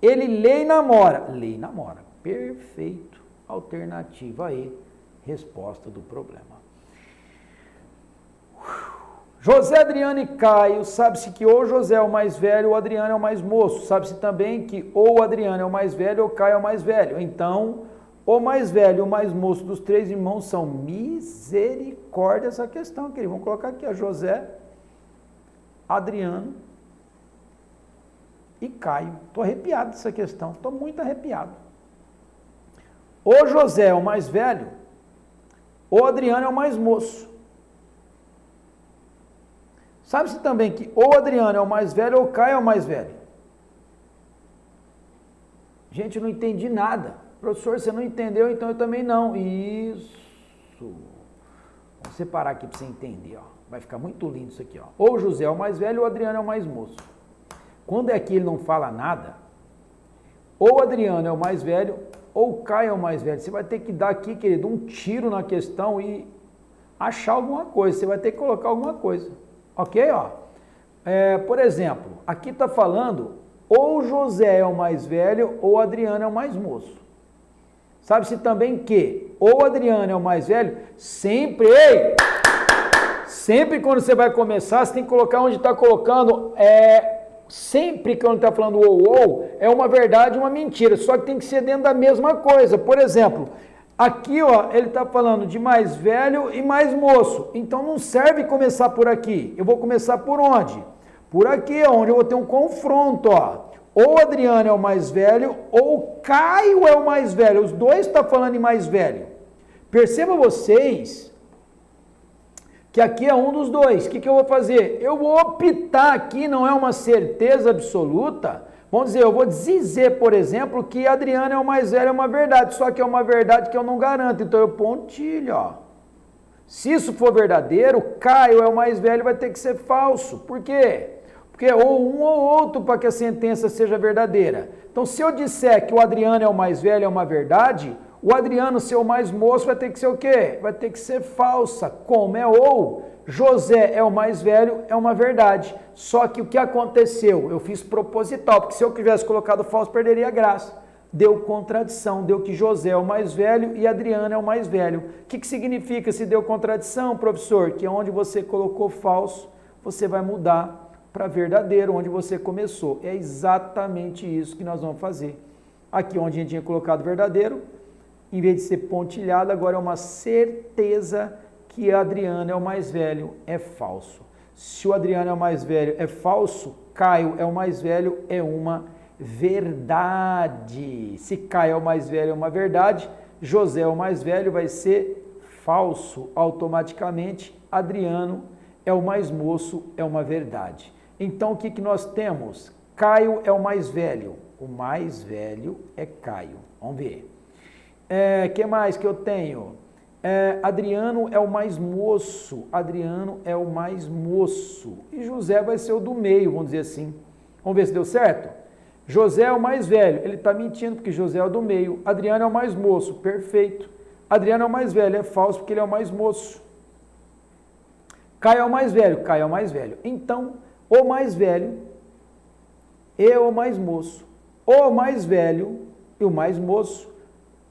Ele lê e namora. Lê e namora. Perfeito. Alternativa E. Resposta do problema. José, Adriano e Caio. Sabe-se que ou José é o mais velho ou Adriano é o mais moço. Sabe-se também que ou Adriano é o mais velho ou Caio é o mais velho. Então, o mais velho e o mais moço dos três irmãos são misericórdia essa questão, querido. Vamos colocar aqui a José, Adriano e Caio. Estou arrepiado dessa questão, estou muito arrepiado. Ou José é o mais velho, ou Adriano é o mais moço. Sabe-se também que ou Adriano é o mais velho ou Caio é o mais velho. Gente, eu não entendi nada. Professor, você não entendeu, então eu também não. Isso. Vamos separar aqui para você entender, ó. Vai ficar muito lindo isso aqui, ó. Ou José é o mais velho ou Adriano é o mais moço. Quando é que ele não fala nada, ou Adriano é o mais velho, ou Caio é o mais velho. Você vai ter que dar aqui, querido, um tiro na questão e achar alguma coisa. Você vai ter que colocar alguma coisa. Ok, ó? Por exemplo, aqui está falando ou José é o mais velho ou Adriano é o mais moço. Sabe-se também que ou Adriano é o mais velho, sempre, sempre quando você vai começar, você tem que colocar onde está colocando, sempre quando está falando ou, é uma verdade e uma mentira, só que tem que ser dentro da mesma coisa. Por exemplo, aqui, ó, ele está falando de mais velho e mais moço, então não serve começar por aqui. Eu vou começar por onde? Por aqui, onde eu vou ter um confronto, ó. Ou Adriano é o mais velho, ou Caio é o mais velho. Os dois estão falando em mais velho. Perceba vocês que aqui é um dos dois. O que eu vou fazer? Eu vou optar aqui, não é uma certeza absoluta. Vamos dizer, eu vou dizer, por exemplo, que Adriano é o mais velho, é uma verdade. Só que é uma verdade que eu não garanto. Então eu pontilho, ó. Se isso for verdadeiro, Caio é o mais velho, vai ter que ser falso. Por quê? Porque ou um ou outro para que a sentença seja verdadeira. Então, se eu disser que o Adriano é o mais velho, é uma verdade, o Adriano ser o mais moço vai ter que ser o quê? Vai ter que ser falsa. Como é ou? José é o mais velho, é uma verdade. Só que o que aconteceu? Eu fiz proposital, porque se eu tivesse colocado falso, perderia a graça. Deu contradição, deu que José é o mais velho e Adriano é o mais velho. O que significa se deu contradição, professor? Que onde você colocou falso, você vai mudar para verdadeiro, onde você começou. É exatamente isso que nós vamos fazer. Aqui onde a gente tinha colocado verdadeiro, em vez de ser pontilhado, agora é uma certeza que Adriano é o mais velho, é falso. Se o Adriano é o mais velho, é falso, Caio é o mais velho, é uma verdade. Se Caio é o mais velho, é uma verdade, José é o mais velho, vai ser falso automaticamente, Adriano é o mais moço, é uma verdade. Então, o que nós temos? Caio é o mais velho. O mais velho é Caio. Vamos ver. Que mais que eu tenho? Adriano é o mais moço. Adriano é o mais moço. E José vai ser o do meio, vamos dizer assim. Vamos ver se deu certo? José é o mais velho. Ele está mentindo porque José é o do meio. Adriano é o mais moço. Perfeito. Adriano é o mais velho. É falso porque ele é o mais moço. Caio é o mais velho. Caio é o mais velho. Então, o mais velho e o mais moço. O mais velho e o mais moço,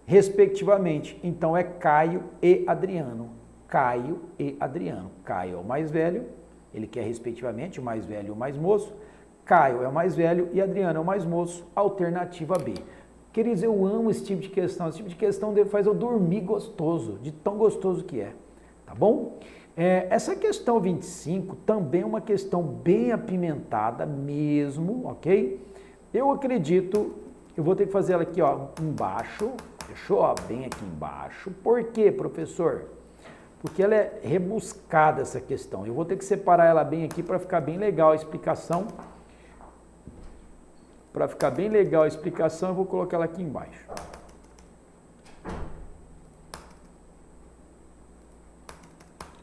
respectivamente. Então é Caio e Adriano. Caio e Adriano. Caio é o mais velho, ele quer respectivamente o mais velho e o mais moço. Caio é o mais velho e Adriano é o mais moço. Alternativa B. Queridos, eu amo esse tipo de questão. Esse tipo de questão faz eu dormir gostoso, de tão gostoso que é. Tá bom? Essa questão 25 também é uma questão bem apimentada mesmo, ok? Eu acredito, eu vou ter que fazer ela aqui, ó, embaixo, fechou? Ó, bem aqui embaixo. Por quê, professor? Porque ela é rebuscada essa questão. Eu vou ter que separar ela bem aqui para ficar bem legal a explicação. Para ficar bem legal a explicação, eu vou colocar ela aqui embaixo.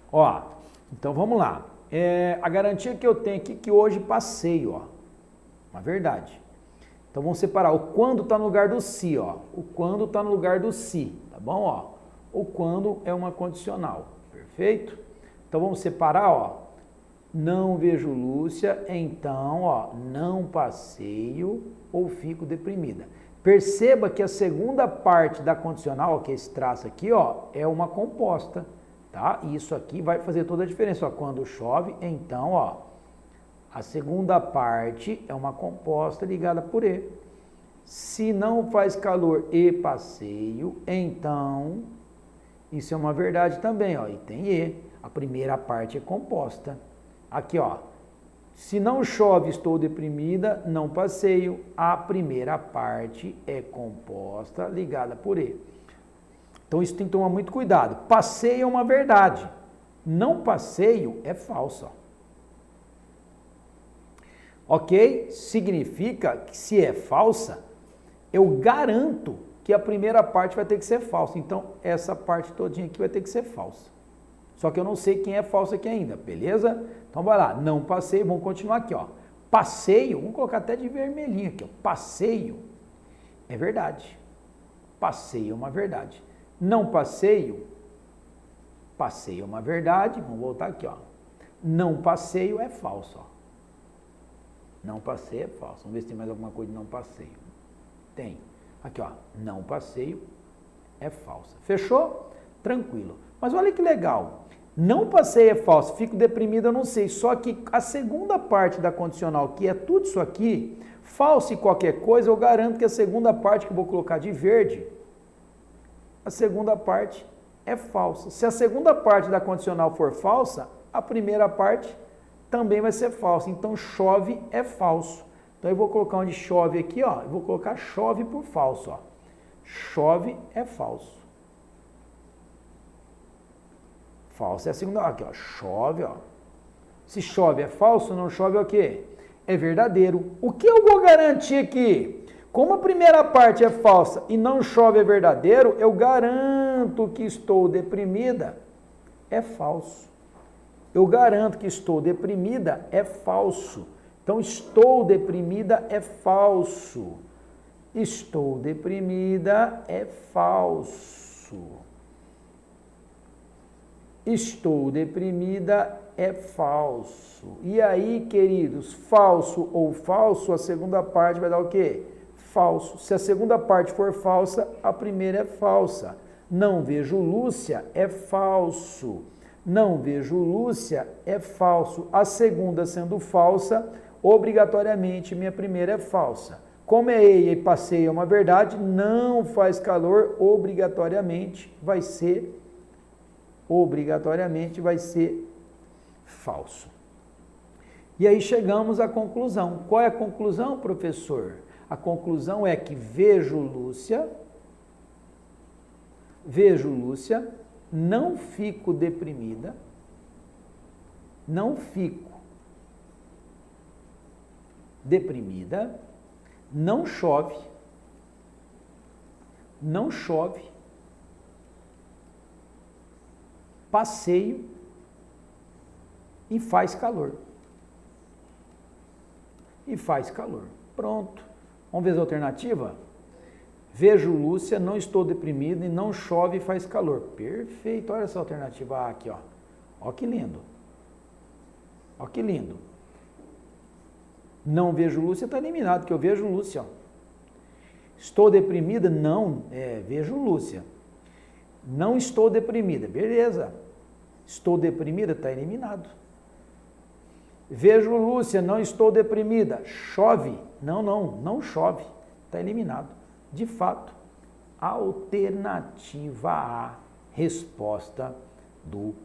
Ó, então vamos lá. A garantia que eu tenho aqui que hoje passeio, ó. Uma verdade. Então vamos separar. O quando está no lugar do se, ó. O quando está no lugar do se, tá bom, ó? O quando é uma condicional, perfeito? Então vamos separar, ó. Não vejo Lúcia, então, ó, não passeio ou fico deprimida. Perceba que a segunda parte da condicional, ó, que é esse traço aqui, ó, é uma composta, tá? E isso aqui vai fazer toda a diferença, ó. Quando chove, então, ó, a segunda parte é uma composta ligada por E. Se não faz calor e passeio, então, isso é uma verdade também, ó, e tem E. A primeira parte é composta. Aqui, ó, se não chove, estou deprimida, não passeio. A primeira parte é composta, ligada por E. Então, isso tem que tomar muito cuidado. Passeio é uma verdade. Não passeio é falso. Ok? Significa que se é falsa, eu garanto que a primeira parte vai ter que ser falsa. Então, essa parte todinha aqui vai ter que ser falsa. Só que eu não sei quem é falso aqui ainda, beleza? Então vai lá, não passeio, vamos continuar aqui, ó. Passeio, vamos colocar até de vermelhinho aqui, ó. Passeio é verdade. Passeio é uma verdade. Não passeio, passeio é uma verdade. Vamos voltar aqui, ó. Não passeio é falso, ó. Não passeio é falso. Vamos ver se tem mais alguma coisa de não passeio. Tem. Aqui, ó. Não passeio é falsa. Fechou? Tranquilo. Mas olha que legal. Não passeio é falso, fico deprimido, eu não sei. Só que a segunda parte da condicional, que é tudo isso aqui, falso e qualquer coisa, eu garanto que a segunda parte que eu vou colocar de verde, a segunda parte é falsa. Se a segunda parte da condicional for falsa, a primeira parte também vai ser falsa. Então, chove é falso. Então, eu vou colocar onde chove aqui, ó, eu vou colocar chove por falso, ó. Chove é falso. Falso é a segunda, aqui, ó, chove, ó. Se chove é falso, não chove é o quê? É verdadeiro. O que eu vou garantir aqui? Como a primeira parte é falsa e não chove é verdadeiro, eu garanto que estou deprimida é falso. Eu garanto que estou deprimida é falso. Então, estou deprimida é falso. Estou deprimida é falso. Estou deprimida é falso. E aí, queridos, falso ou falso, a segunda parte vai dar o quê? Falso. Se a segunda parte for falsa, a primeira é falsa. Não vejo Lúcia é falso. Não vejo Lúcia é falso. A segunda sendo falsa, obrigatoriamente minha primeira é falsa. Como é e passeio é uma verdade, não faz calor, obrigatoriamente vai ser falso. E aí chegamos à conclusão. Qual é a conclusão, professor? A conclusão é que vejo Lúcia, não fico deprimida, não chove, passeio e faz calor. Pronto. Vamos ver a alternativa? Vejo Lúcia, não estou deprimido e não chove e faz calor. Perfeito. Olha essa alternativa aqui, ó. Ó que lindo. Não vejo Lúcia, está eliminado, porque eu vejo Lúcia. Ó. Estou deprimida? Não, vejo Lúcia. Não estou deprimida, beleza. Estou deprimida, está eliminado. Vejo Lúcia, não estou deprimida. Chove? Não chove, está eliminado. De fato, alternativa A, resposta do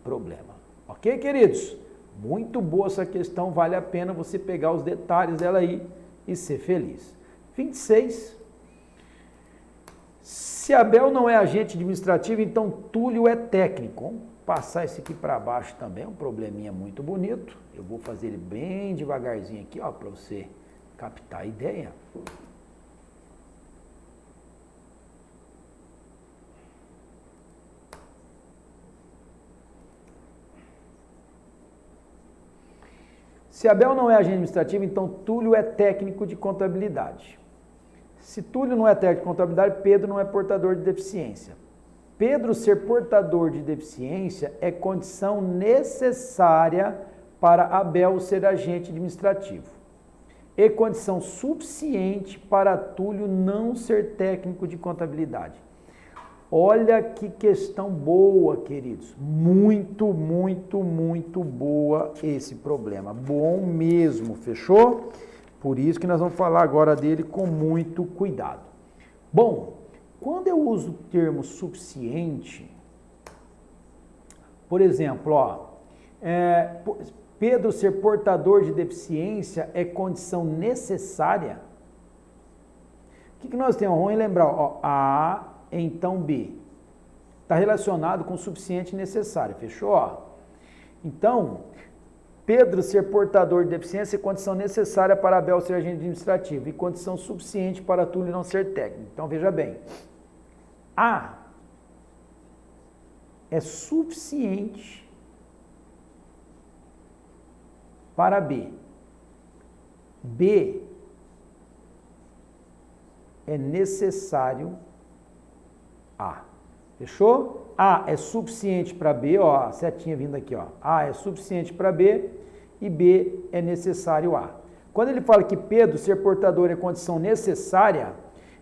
problema. Ok, queridos? Muito boa essa questão, vale a pena você pegar os detalhes dela aí e ser feliz. 26. Se Abel não é agente administrativo, então Túlio é técnico. Vamos passar esse aqui para baixo também, um probleminha muito bonito. Eu vou fazer ele bem devagarzinho aqui, ó, para você captar a ideia. Se Abel não é agente administrativo, então Túlio é técnico de contabilidade. Se Túlio não é técnico de contabilidade, Pedro não é portador de deficiência. Pedro ser portador de deficiência é condição necessária para Abel ser agente administrativo. E condição suficiente para Túlio não ser técnico de contabilidade. Olha que questão boa, queridos. Muito, muito, muito boa esse problema. Bom mesmo, fechou? Por isso que nós vamos falar agora dele com muito cuidado. Bom, quando eu uso o termo suficiente, por exemplo, ó, Pedro ser portador de deficiência é condição necessária. O que nós temos? Vamos lembrar, ó, A, então B. Está relacionado com o suficiente e necessário, fechou? Ó. Então, Pedro ser portador de deficiência é condição necessária para Abel ser agente administrativo e condição suficiente para Túlio não ser técnico. Então, veja bem. A é suficiente para B. B é necessário A. Fechou? A é suficiente para B, ó, a setinha vindo aqui, ó. A é suficiente para B e B é necessário A. Quando ele fala que Pedro ser portador é condição necessária,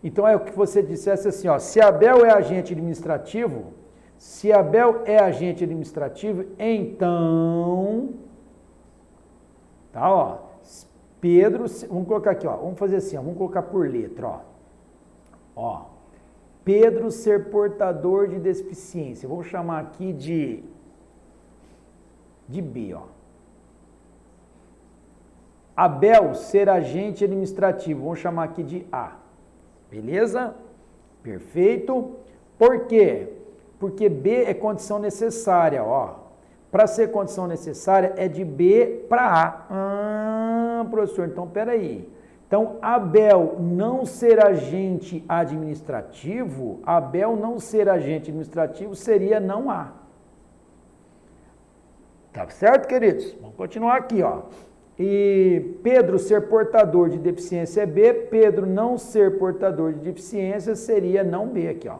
então é o que você dissesse assim, ó, se Abel é agente administrativo, então, tá, ó, Pedro, vamos colocar aqui, ó, vamos fazer assim, ó, vamos colocar por letra, ó, Pedro ser portador de deficiência, vamos chamar aqui de B, ó. Abel ser agente administrativo, vamos chamar aqui de A. Beleza? Perfeito. Por quê? Porque B é condição necessária, ó. Para ser condição necessária é de B para A. Ah, professor, então peraí. Então, Abel não ser agente administrativo, seria não A. Tá certo, queridos? Vamos continuar aqui, ó. E Pedro ser portador de deficiência é B, Pedro não ser portador de deficiência seria não B aqui, ó.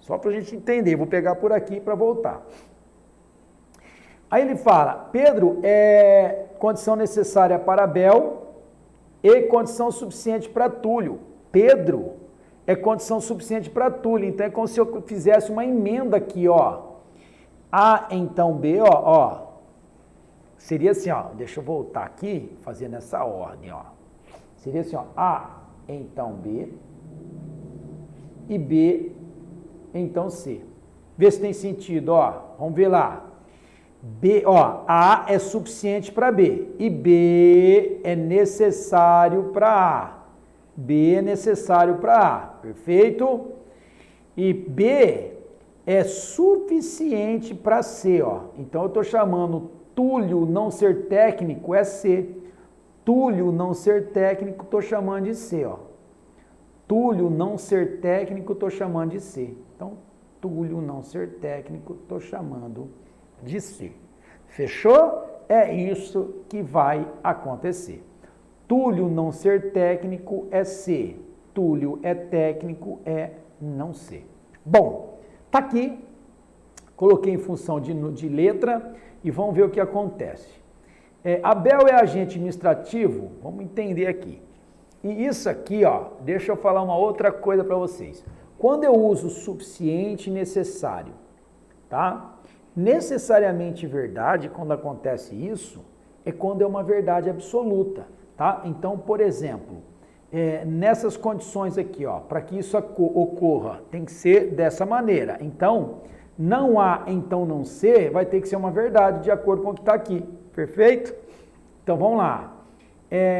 Só para a gente entender, vou pegar por aqui para voltar. Aí ele fala, Pedro é condição necessária para Abel e condição suficiente para Túlio. Pedro é condição suficiente para Túlio, então é como se eu fizesse uma emenda aqui, ó. A, então B, ó. Seria assim, ó, deixa eu voltar aqui, fazer nessa ordem, ó. Seria assim, ó, A, então B, e B, então C. Vê se tem sentido, ó, vamos ver lá. B, ó, A é suficiente para B, e B é necessário para A. B é necessário para A, perfeito? E B é suficiente para C, ó. Então eu estou chamando Túlio não ser técnico é C. Túlio não ser técnico, estou chamando de C, ó. Túlio não ser técnico, estou chamando de C. Então, Túlio não ser técnico, estou chamando de C. Fechou? É isso que vai acontecer. Túlio não ser técnico é C. Túlio é técnico é não C. Bom, tá aqui. Coloquei em função de letra. E vamos ver o que acontece. Abel é agente administrativo? Vamos entender aqui. E isso aqui, ó, deixa eu falar uma outra coisa para vocês. Quando eu uso suficiente e necessário, tá? Necessariamente verdade, quando acontece isso, é quando é uma verdade absoluta, tá? Então, por exemplo, nessas condições aqui, ó, para que isso ocorra, tem que ser dessa maneira. Então, não há, então não ser, vai ter que ser uma verdade de acordo com o que está aqui. Perfeito? Então, vamos lá.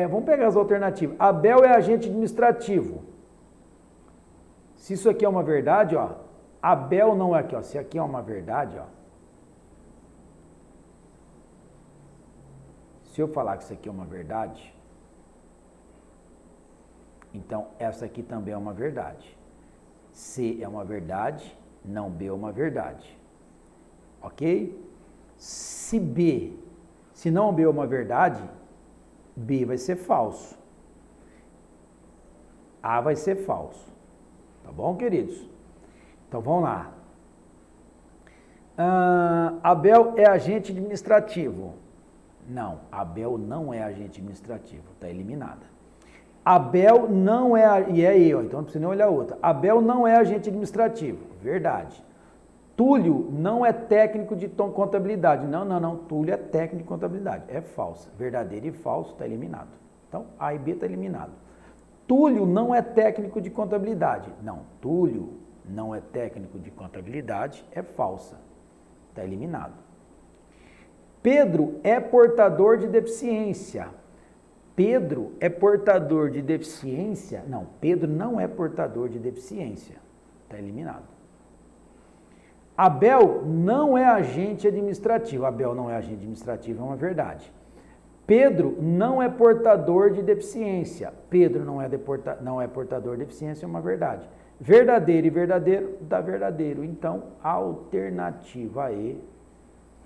Vamos pegar as alternativas. Abel é agente administrativo. Se isso aqui é uma verdade, ó, Abel não é aqui, ó. Se aqui é uma verdade, ó. Se eu falar que isso aqui é uma verdade, então essa aqui também é uma verdade. C é uma verdade, não B é uma verdade. Ok? Se não B é uma verdade, B vai ser falso. A vai ser falso. Tá bom, queridos? Então vamos lá. Abel é agente administrativo. Não, Abel não é agente administrativo. Está eliminada. Abel não é... E é eu, então não precisa nem olhar outra. Abel não é agente administrativo. Verdade. Túlio não é técnico de contabilidade. Não. Túlio é técnico de contabilidade. É falsa. Verdadeiro e falso está eliminado. Então, A e B está eliminado. Túlio não é técnico de contabilidade. Não, Túlio não é técnico de contabilidade. É falsa. Está eliminado. Pedro é portador de deficiência. Pedro é portador de deficiência? Não, Pedro não é portador de deficiência. Está eliminado. Abel não é agente administrativo. Abel não é agente administrativo, é uma verdade. Pedro não é portador de deficiência. Pedro não é portador de deficiência, é uma verdade. Verdadeiro e verdadeiro dá verdadeiro. Então, alternativa E,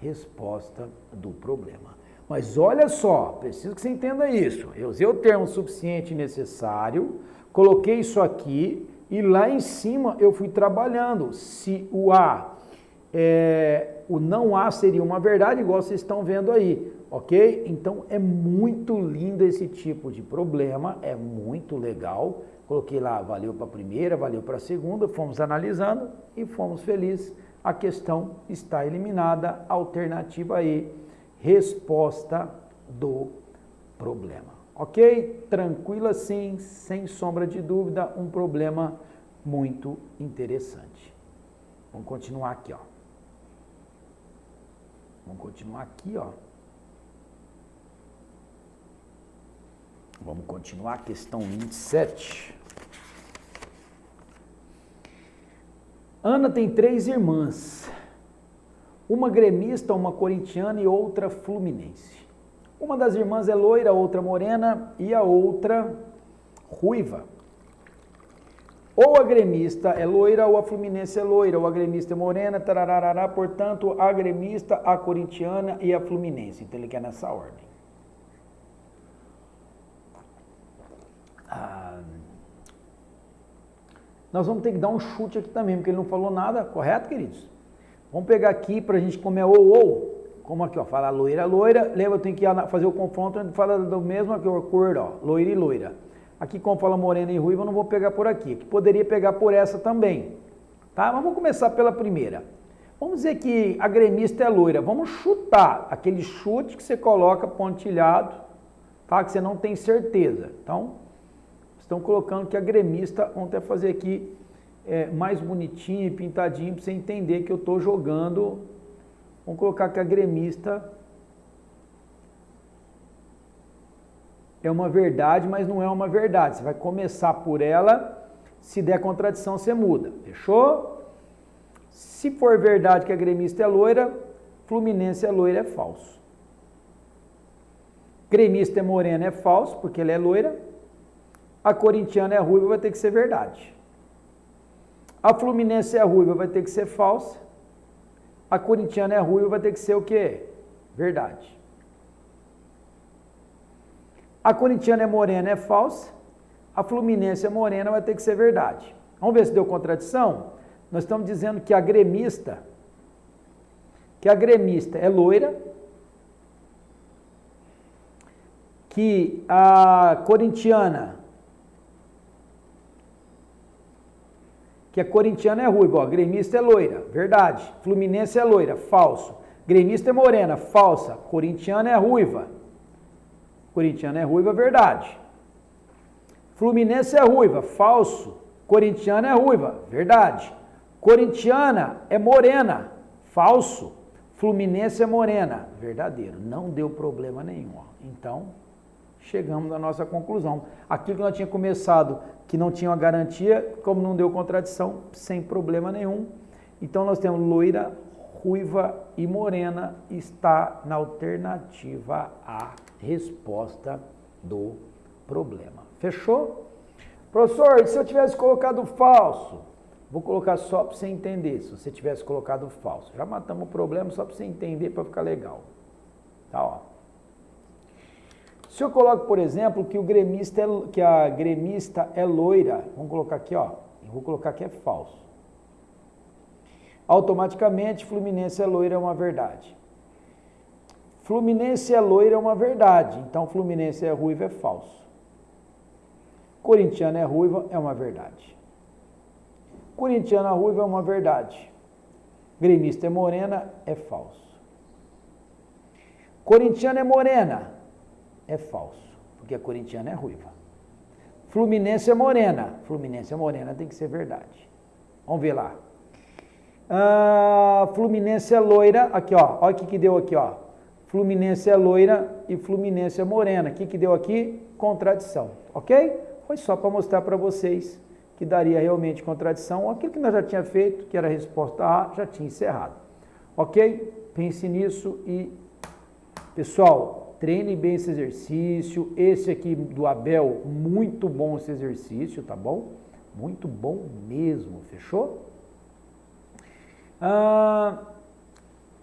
resposta do problema. Mas olha só, preciso que você entenda isso. Eu usei o termo suficiente e necessário, coloquei isso aqui e lá em cima eu fui trabalhando. Se o o não há seria uma verdade, igual vocês estão vendo aí, ok? Então é muito lindo esse tipo de problema, é muito legal. Coloquei lá, valeu para a primeira, valeu para a segunda, fomos analisando e fomos felizes. A questão está eliminada, alternativa E, resposta do problema. Ok? Tranquilo assim, sem sombra de dúvida, um problema muito interessante. Vamos continuar aqui, ó. Vamos continuar aqui, ó. Vamos continuar a questão 27. Ana tem 3 irmãs. Uma gremista, uma corintiana e outra fluminense. Uma das irmãs é loira, a outra morena e a outra ruiva. Ou a gremista é loira, ou a fluminense é loira, ou a gremista é morena, tararará, portanto, a gremista, a corintiana e a fluminense. Então, ele quer nessa ordem. Nós vamos ter que dar um chute aqui também, porque ele não falou nada, correto, queridos? Vamos pegar aqui para a gente comer ou. Como aqui, ó, fala loira, loira. Lembra, eu tenho que fazer o confronto, a gente fala do mesmo aqui, cor, ó, loira e loira. Aqui, como fala morena e ruiva, eu não vou pegar por aqui. Aqui poderia pegar por essa também. Tá? Mas vamos começar pela primeira. Vamos dizer que a gremista é loira. Vamos chutar. Aquele chute que você coloca pontilhado, tá? Que você não tem certeza. Então, estão colocando que a gremista, vamos até fazer aqui mais bonitinho e pintadinho para você entender que eu estou jogando. Vamos colocar que a gremista é uma verdade, mas não é uma verdade. Você vai começar por ela, se der contradição, você muda. Fechou? Se for verdade que a gremista é loira, fluminense é loira, é falso. Gremista é morena, é falso, porque ela é loira. A corintiana é ruiva, vai ter que ser verdade. A fluminense é ruiva, vai ter que ser falsa. A corintiana é ruiva, vai ter que ser o quê? Verdade. A corintiana é morena, é falsa. A fluminense é morena, vai ter que ser verdade. Vamos ver se deu contradição? Nós estamos dizendo que a gremista é loira. que a corintiana é ruiva, ó, gremista é loira, verdade. Fluminense é loira, falso. Gremista é morena, falsa. Corintiana é ruiva. Corintiana é ruiva, verdade. Fluminense é ruiva, falso. Corintiana é ruiva, verdade. Corintiana é morena, falso. Fluminense é morena, verdadeiro. Não deu problema nenhum, ó. Então, chegamos à nossa conclusão. Aquilo que nós tínhamos começado, que não tinha uma garantia, como não deu contradição, sem problema nenhum. Então, nós temos loira, ruiva e morena, está na alternativa A, resposta do problema. Fechou? Professor, e se eu tivesse colocado falso? Vou colocar só para você entender, se você tivesse colocado falso. Já matamos o problema só para você entender, para ficar legal. Tá, ó. Se eu coloco, por exemplo, que a gremista é loira, vamos colocar aqui, ó. Eu vou colocar que é falso. Automaticamente, Fluminense é loira é uma verdade. Fluminense é loira é uma verdade. Então, Fluminense é ruiva é falso. Corintiana é ruiva é uma verdade. Corintiana ruiva é uma verdade. Gremista é morena é falso. Corintiana é morena é falso, porque a corintiana é ruiva. Fluminense é morena. Fluminense é morena tem que ser verdade. Vamos ver lá. Fluminense é loira, aqui ó, olha o que deu aqui ó, Fluminense é loira e Fluminense é morena, o que deu aqui? Contradição, ok? Foi só para mostrar para vocês que daria realmente contradição, aquilo que nós já tinha feito, que era a resposta A, já tinha encerrado, ok? Pense nisso e, pessoal, treine bem esse exercício, esse aqui do Abel, muito bom esse exercício, tá bom? Muito bom mesmo, fechou?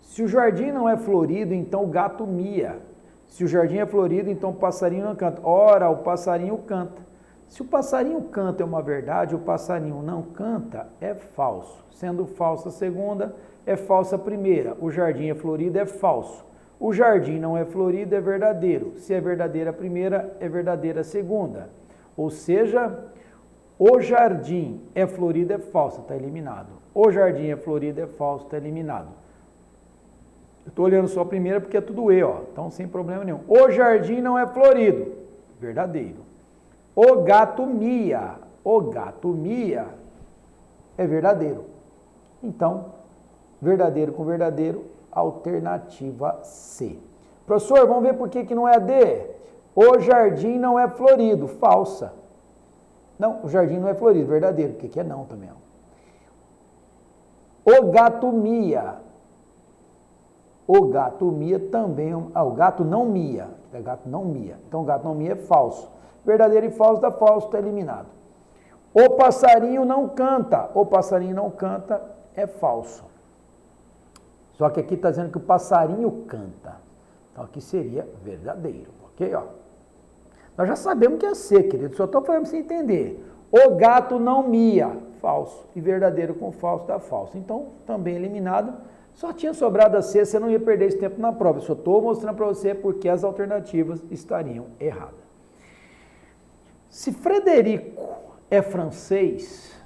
Se o jardim não é florido, então o gato mia. Se o jardim é florido, então o passarinho não canta. Ora, o passarinho canta. Se o passarinho canta é uma verdade, o passarinho não canta é falso. Sendo falsa a segunda, é falsa a primeira. O jardim é florido é falso. O jardim não é florido é verdadeiro. Se é verdadeira a primeira, é verdadeira a segunda. Ou seja, o jardim é florido é falso, está eliminado. O jardim é florido é falso, está eliminado. Eu estou olhando só a primeira porque é tudo E, ó. Então sem problema nenhum. O jardim não é florido, verdadeiro. O gato mia é verdadeiro. Então, verdadeiro com verdadeiro, alternativa C. Professor, vamos ver por que não é a D. O jardim não é florido, falsa. Não, o jardim não é florido, verdadeiro, porque aqui é não também. Ó. O gato mia. O gato mia também. O gato não mia. O gato não mia. Então, o gato não mia é falso. Verdadeiro e falso dá falso, está eliminado. O passarinho não canta. O passarinho não canta é falso. Só que aqui está dizendo que o passarinho canta. Então, aqui seria verdadeiro. Ok? Ó. Nós já sabemos que é C, querido. Só estou falando para você entender. O gato não mia. Falso. E verdadeiro com falso dá falso. Então, também eliminado. Só tinha sobrado a C, você não ia perder esse tempo na prova. Eu só estou mostrando para você porque as alternativas estariam erradas. Se Frederico é francês,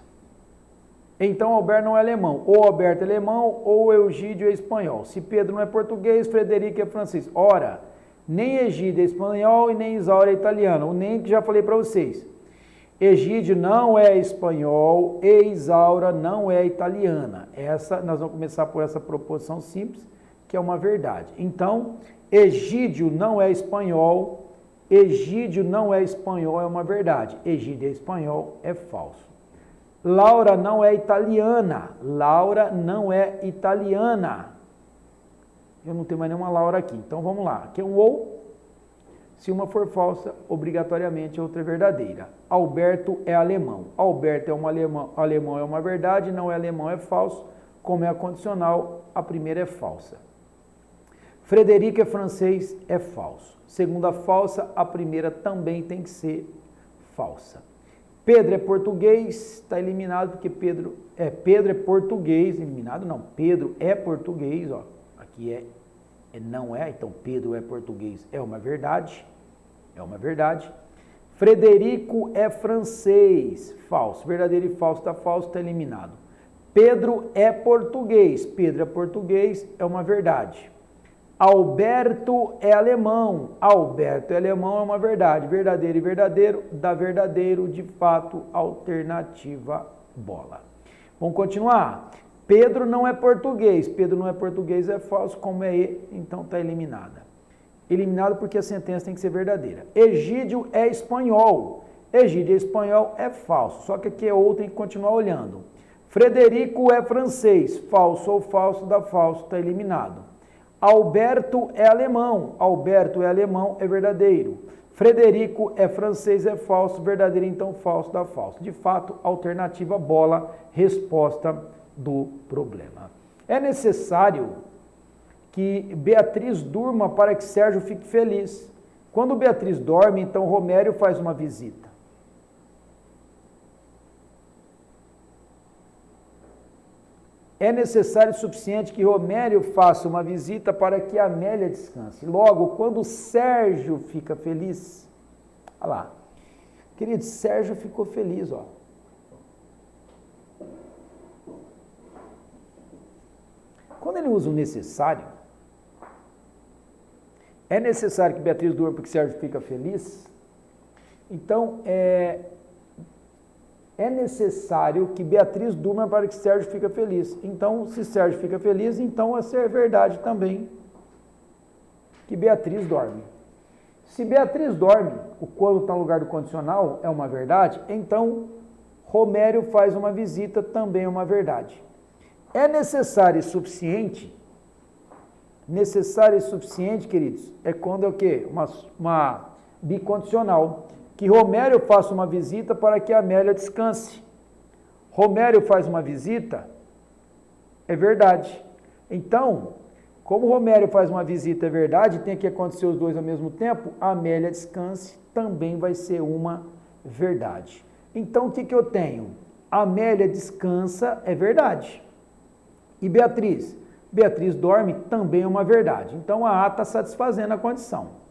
então Alberto não é alemão. Ou Alberto é alemão, ou Egídio é espanhol. Se Pedro não é português, Frederico é francês. Ora, nem Egídio é espanhol e nem Isaura é italiano. O nem que já falei para vocês. Egídio não é espanhol e Isaura não é italiana. Nós vamos começar por essa proposição simples, que é uma verdade. Então, Egídio não é espanhol, Egídio não é espanhol é uma verdade. Egídio é espanhol é falso. Laura não é italiana. Laura não é italiana. Eu não tenho mais nenhuma Laura aqui. Então, vamos lá. Aqui é um ou. Se uma for falsa, obrigatoriamente a outra é verdadeira. Alberto é alemão. Alberto é um alemão. Alemão é uma verdade, não é alemão, é falso. Como é a condicional, a primeira é falsa. Frederico é francês, é falso. Segunda falsa, a primeira também tem que ser falsa. Pedro é português, está eliminado porque Pedro é português, eliminado não. Pedro é português, ó. Aqui não é, então Pedro é português, é uma verdade. é uma verdade. Frederico é francês, falso. Verdadeiro e falso está falso, está eliminado. Pedro é português, Pedro é português, é uma verdade. Alberto é alemão, Alberto é alemão, é uma verdade. Verdadeiro e verdadeiro, dá verdadeiro, de fato, alternativa, bola. Vamos continuar? Pedro não é português, Pedro não é português, é falso, como é E, então está eliminada. Eliminado porque a sentença tem que ser verdadeira. Egídio é espanhol, Egídio é espanhol, é falso, só que aqui é outro, tem que continuar olhando. Frederico é francês, falso ou falso, dá falso, está eliminado. Alberto é alemão, Alberto é alemão, é verdadeiro. Frederico é francês, é falso, verdadeiro, então falso, dá falso. De fato, alternativa bola, resposta do problema. É necessário que Beatriz durma para que Sérgio fique feliz. Quando Beatriz dorme, então Romério faz uma visita. É necessário o suficiente que Romério faça uma visita para que Amélia descanse. Logo, quando Sérgio fica feliz, olha lá, querido, Sérgio ficou feliz, ó. Quando ele usa o necessário, é necessário que Beatriz durma porque Sérgio fica feliz, então é necessário que Beatriz durma para que Sérgio fique feliz. Então, se Sérgio fica feliz, então é verdade também que Beatriz dorme. Se Beatriz dorme, o quando está no lugar do condicional é uma verdade, então Romério faz uma visita, também é uma verdade. É necessário e suficiente, queridos, é quando é o quê? Uma bicondicional. Que Romério faça uma visita para que Amélia descanse. Romério faz uma visita, é verdade. Então, como Romério faz uma visita, é verdade, tem que acontecer os dois ao mesmo tempo, Amélia descanse, também vai ser uma verdade. Então, o que eu tenho? Amélia descansa, é verdade. E Beatriz? Beatriz dorme, também é uma verdade. Então, a A está satisfazendo a condição.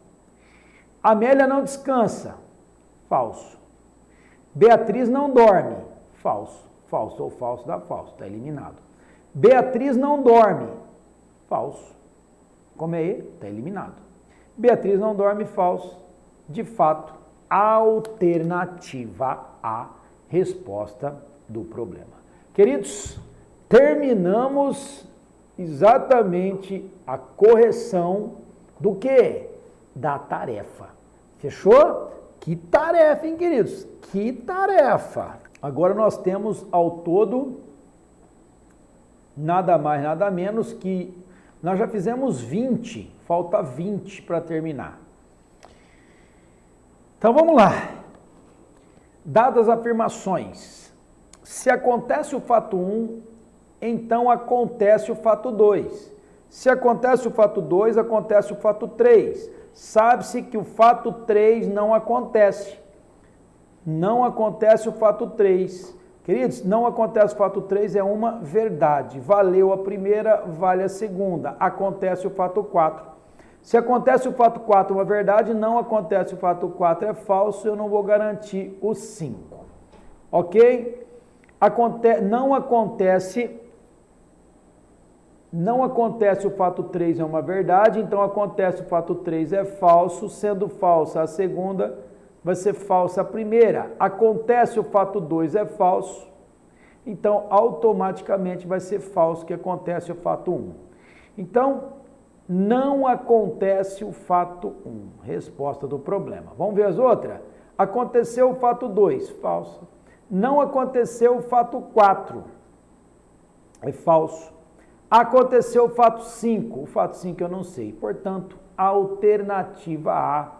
Amélia não descansa, falso. Beatriz não dorme, falso. Falso ou falso dá falso, está eliminado. Beatriz não dorme, falso. Como é E? Está eliminado. Beatriz não dorme, falso. De fato, alternativa A, resposta do problema. Queridos, terminamos exatamente a correção do quê? Da tarefa. Fechou? Que tarefa, hein, queridos? Que tarefa! Agora nós temos ao todo nada mais, nada menos que nós já fizemos 20, falta 20 para terminar. Então vamos lá. Dadas as afirmações, se acontece o fato 1, então acontece o fato 2. Se acontece o fato 2, acontece o fato 3. Sabe-se que o fato 3 não acontece. Não acontece o fato 3. Queridos, não acontece o fato 3, é uma verdade. Valeu a primeira, vale a segunda. Acontece o fato 4. Se acontece o fato 4 uma verdade, não acontece o fato 4 é falso, eu não vou garantir o 5. Ok? Não acontece o fato 3 é uma verdade, então acontece o fato 3 é falso, sendo falsa a segunda, vai ser falsa a primeira. Acontece o fato 2 é falso, então automaticamente vai ser falso que acontece o fato 1. Então, não acontece o fato 1, resposta do problema. Vamos ver as outras? Aconteceu o fato 2, falso. Não aconteceu o fato 4, é falso. Aconteceu o fato 5, o fato 5 eu não sei, portanto, alternativa A,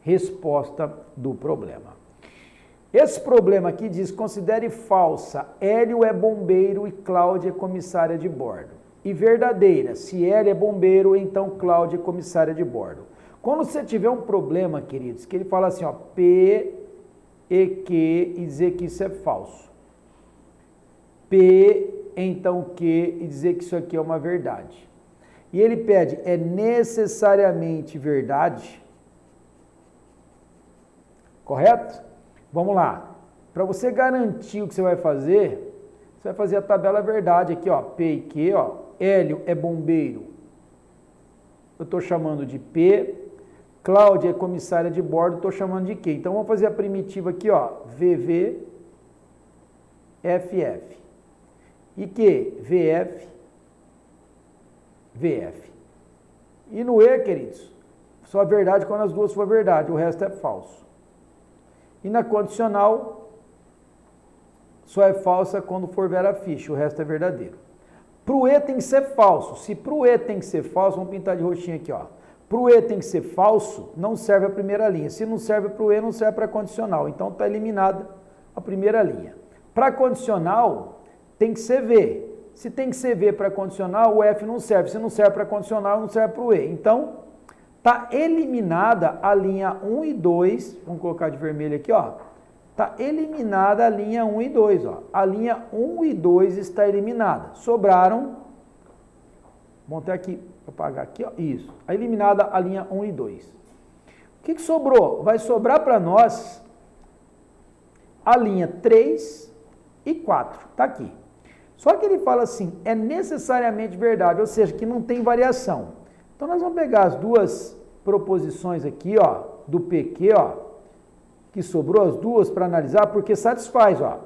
resposta do problema. Esse problema aqui diz, considere falsa, Hélio é bombeiro e Cláudia é comissária de bordo. E verdadeira, se Hélio é bombeiro, então Cláudia é comissária de bordo. Quando você tiver um problema, queridos, que ele fala assim, ó, P e Q, e dizer que isso é falso. P então que e dizer que isso aqui é uma verdade. E ele pede, é necessariamente verdade? Correto? Vamos lá. Para você garantir o que você vai fazer a tabela verdade aqui, ó, P e Q, ó. Hélio é bombeiro, eu estou chamando de P. Cláudia é comissária de bordo, estou chamando de Q. Então, vamos fazer a primitiva aqui, ó, VV, FF. E Q, VF, VF. E no E, queridos, só a verdade quando as duas for verdade, o resto é falso. E na condicional, só é falsa quando for vera ficha, o resto é verdadeiro. Para o E tem que ser falso. Se para o E tem que ser falso, vamos pintar de roxinho aqui, ó. Para o E tem que ser falso, não serve a primeira linha. Se não serve para o E, não serve para a condicional. Então está eliminada a primeira linha. Para condicional, tem que ser V. Se tem que ser V para condicional, o F não serve. Se não serve para condicional, não serve para o E. Então, está eliminada a linha 1 e 2. Vamos colocar de vermelho aqui, ó. Está eliminada a linha 1 e 2, ó. A linha 1 e 2 está eliminada. Sobraram, vamos até aqui, vou apagar aqui, ó. Isso. Está eliminada a linha 1 e 2. O que sobrou? Vai sobrar para nós a linha 3 e 4. Está aqui. Só que ele fala assim, é necessariamente verdade, ou seja, que não tem variação. Então, nós vamos pegar as duas proposições aqui, ó, do PQ, ó, que sobrou as duas para analisar, porque satisfaz, ó.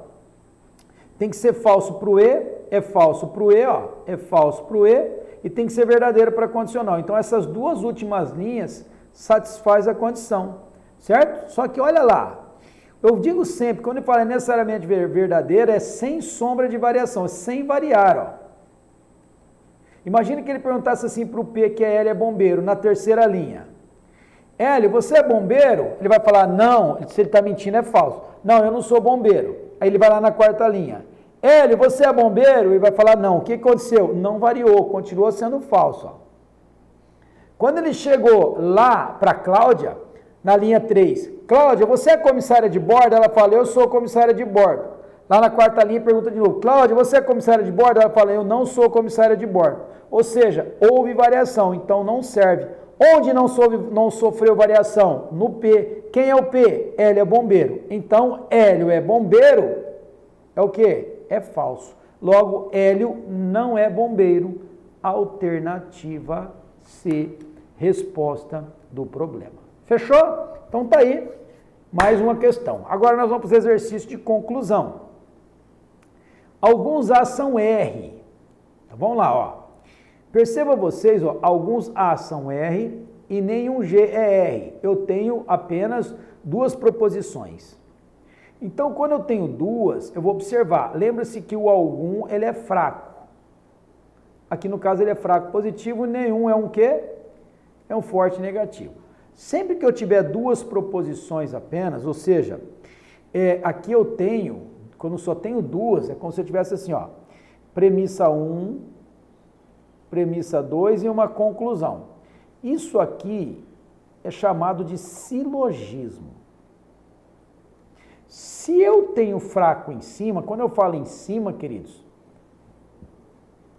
Tem que ser falso para o E, é falso para o E, ó, é falso para o E, e tem que ser verdadeiro para a condicional. Então, essas duas últimas linhas satisfaz a condição, certo? Só que olha lá, eu digo sempre, quando ele fala necessariamente verdadeiro, é sem sombra de variação, é sem variar, ó. Imagina que ele perguntasse assim para o P, que é L, é bombeiro, na terceira linha. Hélio, você é bombeiro? Ele vai falar, não, se ele está mentindo é falso. Não, eu não sou bombeiro. Aí ele vai lá na quarta linha. Hélio, você é bombeiro? Ele vai falar, não. O que aconteceu? Não variou, continuou sendo falso. Ó. Quando ele chegou lá para Cláudia, na linha 3, Cláudia, você é comissária de bordo? Ela fala, eu sou comissária de bordo. Lá na quarta linha pergunta de novo, Cláudia, você é comissária de bordo? Ela fala, eu não sou comissária de bordo. Ou seja, houve variação, então não serve. Onde não sofreu variação? No P. Quem é o P? Hélio é bombeiro. Então, Hélio é bombeiro, é o quê? É falso. Logo, Hélio não é bombeiro. Alternativa C, resposta do problema. Fechou? Então tá aí, mais uma questão. Agora nós vamos fazer exercício de conclusão. Alguns A são R. Vamos lá, ó. Perceba vocês, ó, alguns A são R e nenhum G é R. Eu tenho apenas duas proposições. Então, quando eu tenho duas, eu vou observar. Lembra-se que o algum, ele é fraco. Aqui no caso ele é fraco positivo e nenhum é um quê? É um forte negativo. Sempre que eu tiver duas proposições apenas, ou seja, aqui eu tenho, quando só tenho duas, é como se eu tivesse assim, ó, premissa 1, premissa 2 e uma conclusão. Isso aqui é chamado de silogismo. Se eu tenho fraco em cima, quando eu falo em cima, queridos,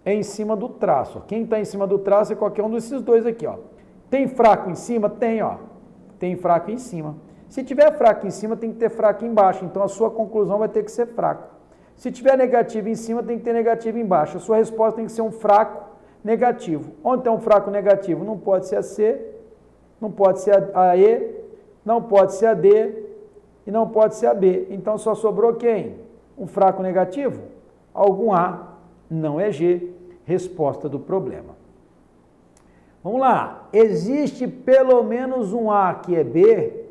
é em cima do traço. Quem está em cima do traço é qualquer um desses dois aqui, ó. Tem fraco em cima? Tem, ó. Tem fraco em cima. Se tiver fraco em cima, tem que ter fraco embaixo. Então, a sua conclusão vai ter que ser fraco. Se tiver negativo em cima, tem que ter negativo embaixo. A sua resposta tem que ser um fraco negativo. Onde tem um fraco negativo? Não pode ser a C, não pode ser a E, não pode ser a D e não pode ser a B. Então, só sobrou quem? Um fraco negativo? Algum A, não é G. Resposta do problema. Vamos lá. Existe pelo menos um A que é B,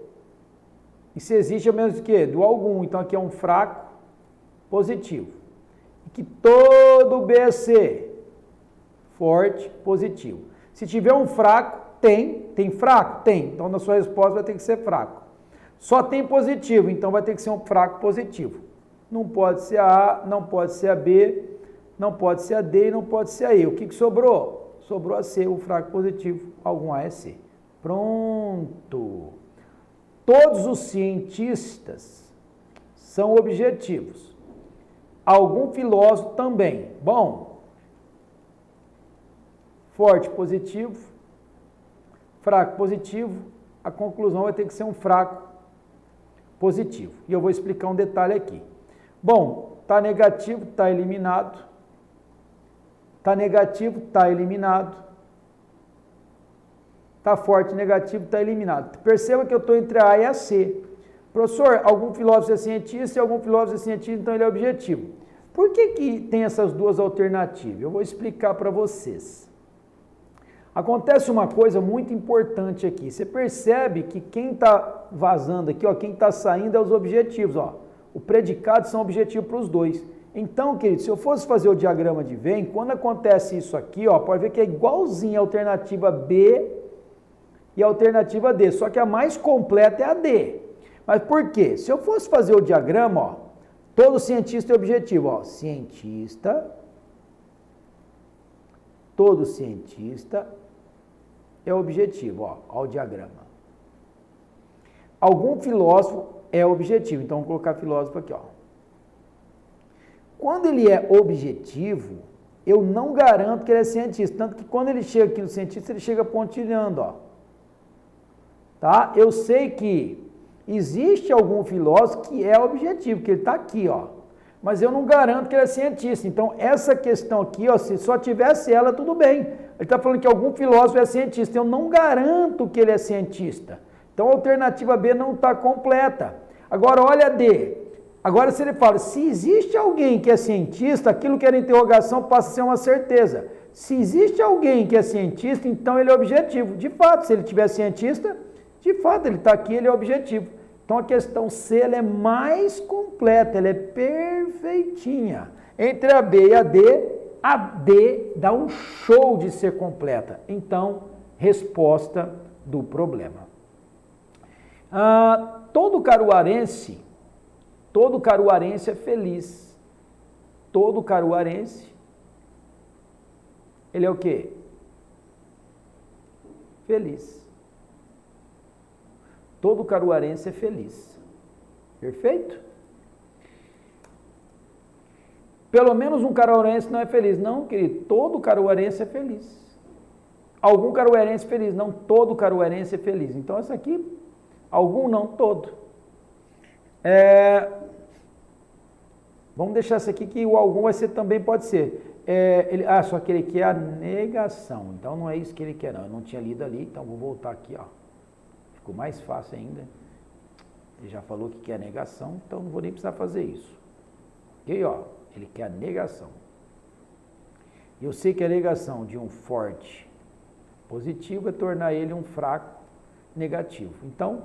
e se existe é o menos do que? Do algum. Então, aqui é um fraco positivo. E que todo B é C, forte positivo. Se tiver um fraco, tem fraco? Tem. Então, na sua resposta vai ter que ser fraco. Só tem positivo, então vai ter que ser um fraco positivo. Não pode ser a A, não pode ser a B, não pode ser a D e não pode ser a E. O que sobrou? Sobrou a C, o fraco positivo. Algum A é C. Pronto. Todos os cientistas são objetivos. Algum filósofo também. Bom, forte positivo, fraco positivo, a conclusão vai ter que ser um fraco positivo. E eu vou explicar um detalhe aqui. Bom, está negativo, está eliminado. Está negativo, está eliminado. Está forte, negativo, está eliminado. Perceba que eu estou entre a A e a C. Professor, algum filósofo é cientista e algum filósofo é cientista, então ele é objetivo. Por que tem essas duas alternativas? Eu vou explicar para vocês. Acontece uma coisa muito importante aqui. Você percebe que quem está vazando aqui, ó, quem está saindo é os objetivos. Ó. O predicado são objetivos para os dois. Então, querido, se eu fosse fazer o diagrama de Venn, quando acontece isso aqui, ó, pode ver que é igualzinho a alternativa B e a alternativa D, só que a mais completa é a D. Mas por quê? Se eu fosse fazer o diagrama, ó, todo cientista é objetivo. Ó, cientista, todo cientista é objetivo. Ó o diagrama. Algum filósofo é objetivo. Então, vamos colocar filósofo aqui. Ó. Quando ele é objetivo, eu não garanto que ele é cientista. Tanto que quando ele chega aqui no cientista, ele chega pontilhando. Ó. Tá? Eu sei que existe algum filósofo que é objetivo, que ele está aqui, ó. Mas eu não garanto que ele é cientista. Então, essa questão aqui, ó, se só tivesse ela, tudo bem. Ele está falando que algum filósofo é cientista. Eu não garanto que ele é cientista. Então, a alternativa B não está completa. Agora, olha a D. Agora, se ele fala, se existe alguém que é cientista, aquilo que era interrogação passa a ser uma certeza. Se existe alguém que é cientista, então ele é objetivo. De fato, se ele tiver cientista, de fato, ele está aqui, ele é objetivo. Então, a questão C ela é mais completa, ela é perfeitinha. Entre a B e a D dá um show de ser completa. Então, resposta do problema. Todo caruarense é feliz. Todo caruarense, ele é o quê? Feliz. Todo caruarense é feliz. Perfeito? Pelo menos um caruarense não é feliz. Não, querido, todo caruarense é feliz. Algum caruarense é feliz. Não, todo caruarense é feliz. Então, essa aqui, algum não, todo. Vamos deixar essa aqui que o algum vai ser também, pode ser. Só que ele quer a negação. Então, não é isso que ele quer, não. Eu não tinha lido ali, então vou voltar aqui, ó. Ficou mais fácil ainda. Ele já falou que quer a negação, então não vou nem precisar fazer isso. Ok, ó, ele quer a negação. Eu sei que a negação de um forte positivo é tornar ele um fraco negativo. Então,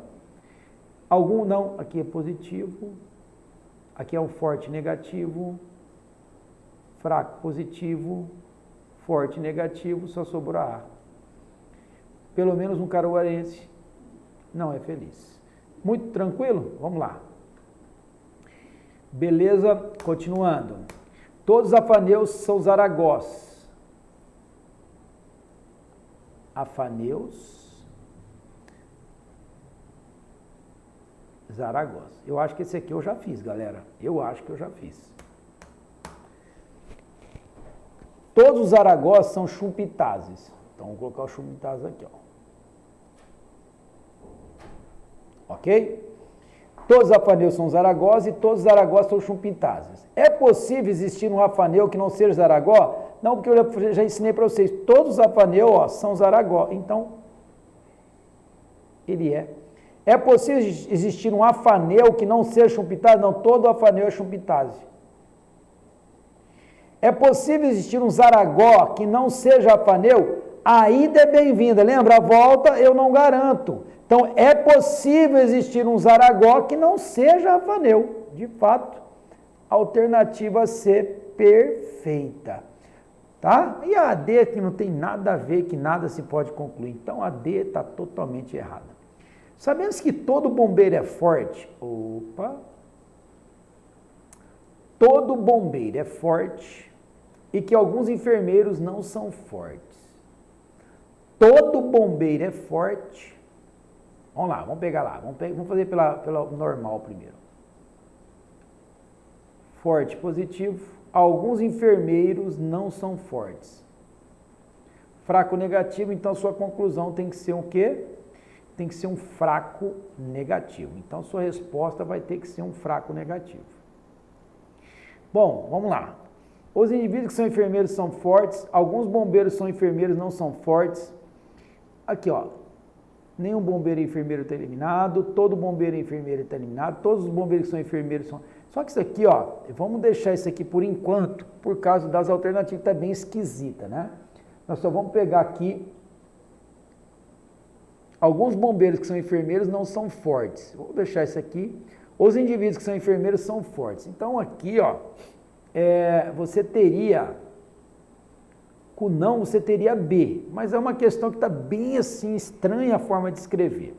algum não, aqui é positivo, aqui é um forte negativo, fraco positivo, forte negativo, só sobrou a A. Pelo menos um caruarense não é feliz. Muito tranquilo? Vamos lá. Beleza? Continuando. Todos os afaneus são zaragós. Afaneus, zaragós. Eu acho que esse aqui eu já fiz, galera. Eu acho que eu já fiz. Todos os zaragós são chumpitazes. Então, vou colocar o chumpitazes aqui, ó. Ok? Todos os afaneus são zaragós e todos os zaragós são chumpitazes. É possível existir um afaneu que não seja zaragó? Não, porque eu já ensinei para vocês. Todos os afaneus, ó, são zaragó. Então, ele é. É possível existir um afaneu que não seja chumpitase? Não, todo afaneu é chumpitase. É possível existir um zaragó que não seja afaneu? A ida é bem-vinda. Lembra? A volta eu não garanto. Então, é possível existir um zaragó que não seja afaneu. De fato, a alternativa C perfeita. Tá? E a D, que não tem nada a ver, que nada se pode concluir. Então, a D está totalmente errada. Sabemos que todo bombeiro é forte? Opa! Todo bombeiro é forte e que alguns enfermeiros não são fortes. Todo bombeiro é forte. Vamos lá, vamos pegar lá. Vamos fazer pela normal primeiro. Forte, positivo. Alguns enfermeiros não são fortes. Fraco, negativo. Então, sua conclusão tem que ser o quê? tem que ser um fraco negativo. Então, sua resposta vai ter que ser um fraco negativo. Bom, vamos lá. Os indivíduos que são enfermeiros são fortes, alguns bombeiros são enfermeiros, não são fortes. Aqui, ó, nenhum bombeiro e enfermeiro está eliminado, todo bombeiro e enfermeiro está eliminado, todos os bombeiros que são enfermeiros são... Só que isso aqui, ó, vamos deixar isso aqui por enquanto, por causa das alternativas, está bem esquisita, né? Nós só vamos pegar aqui, alguns bombeiros que são enfermeiros não são fortes. Vou deixar isso aqui. Os indivíduos que são enfermeiros são fortes. Então aqui, ó, você teria, com não, você teria B, mas é uma questão que está bem assim, estranha a forma de escrever.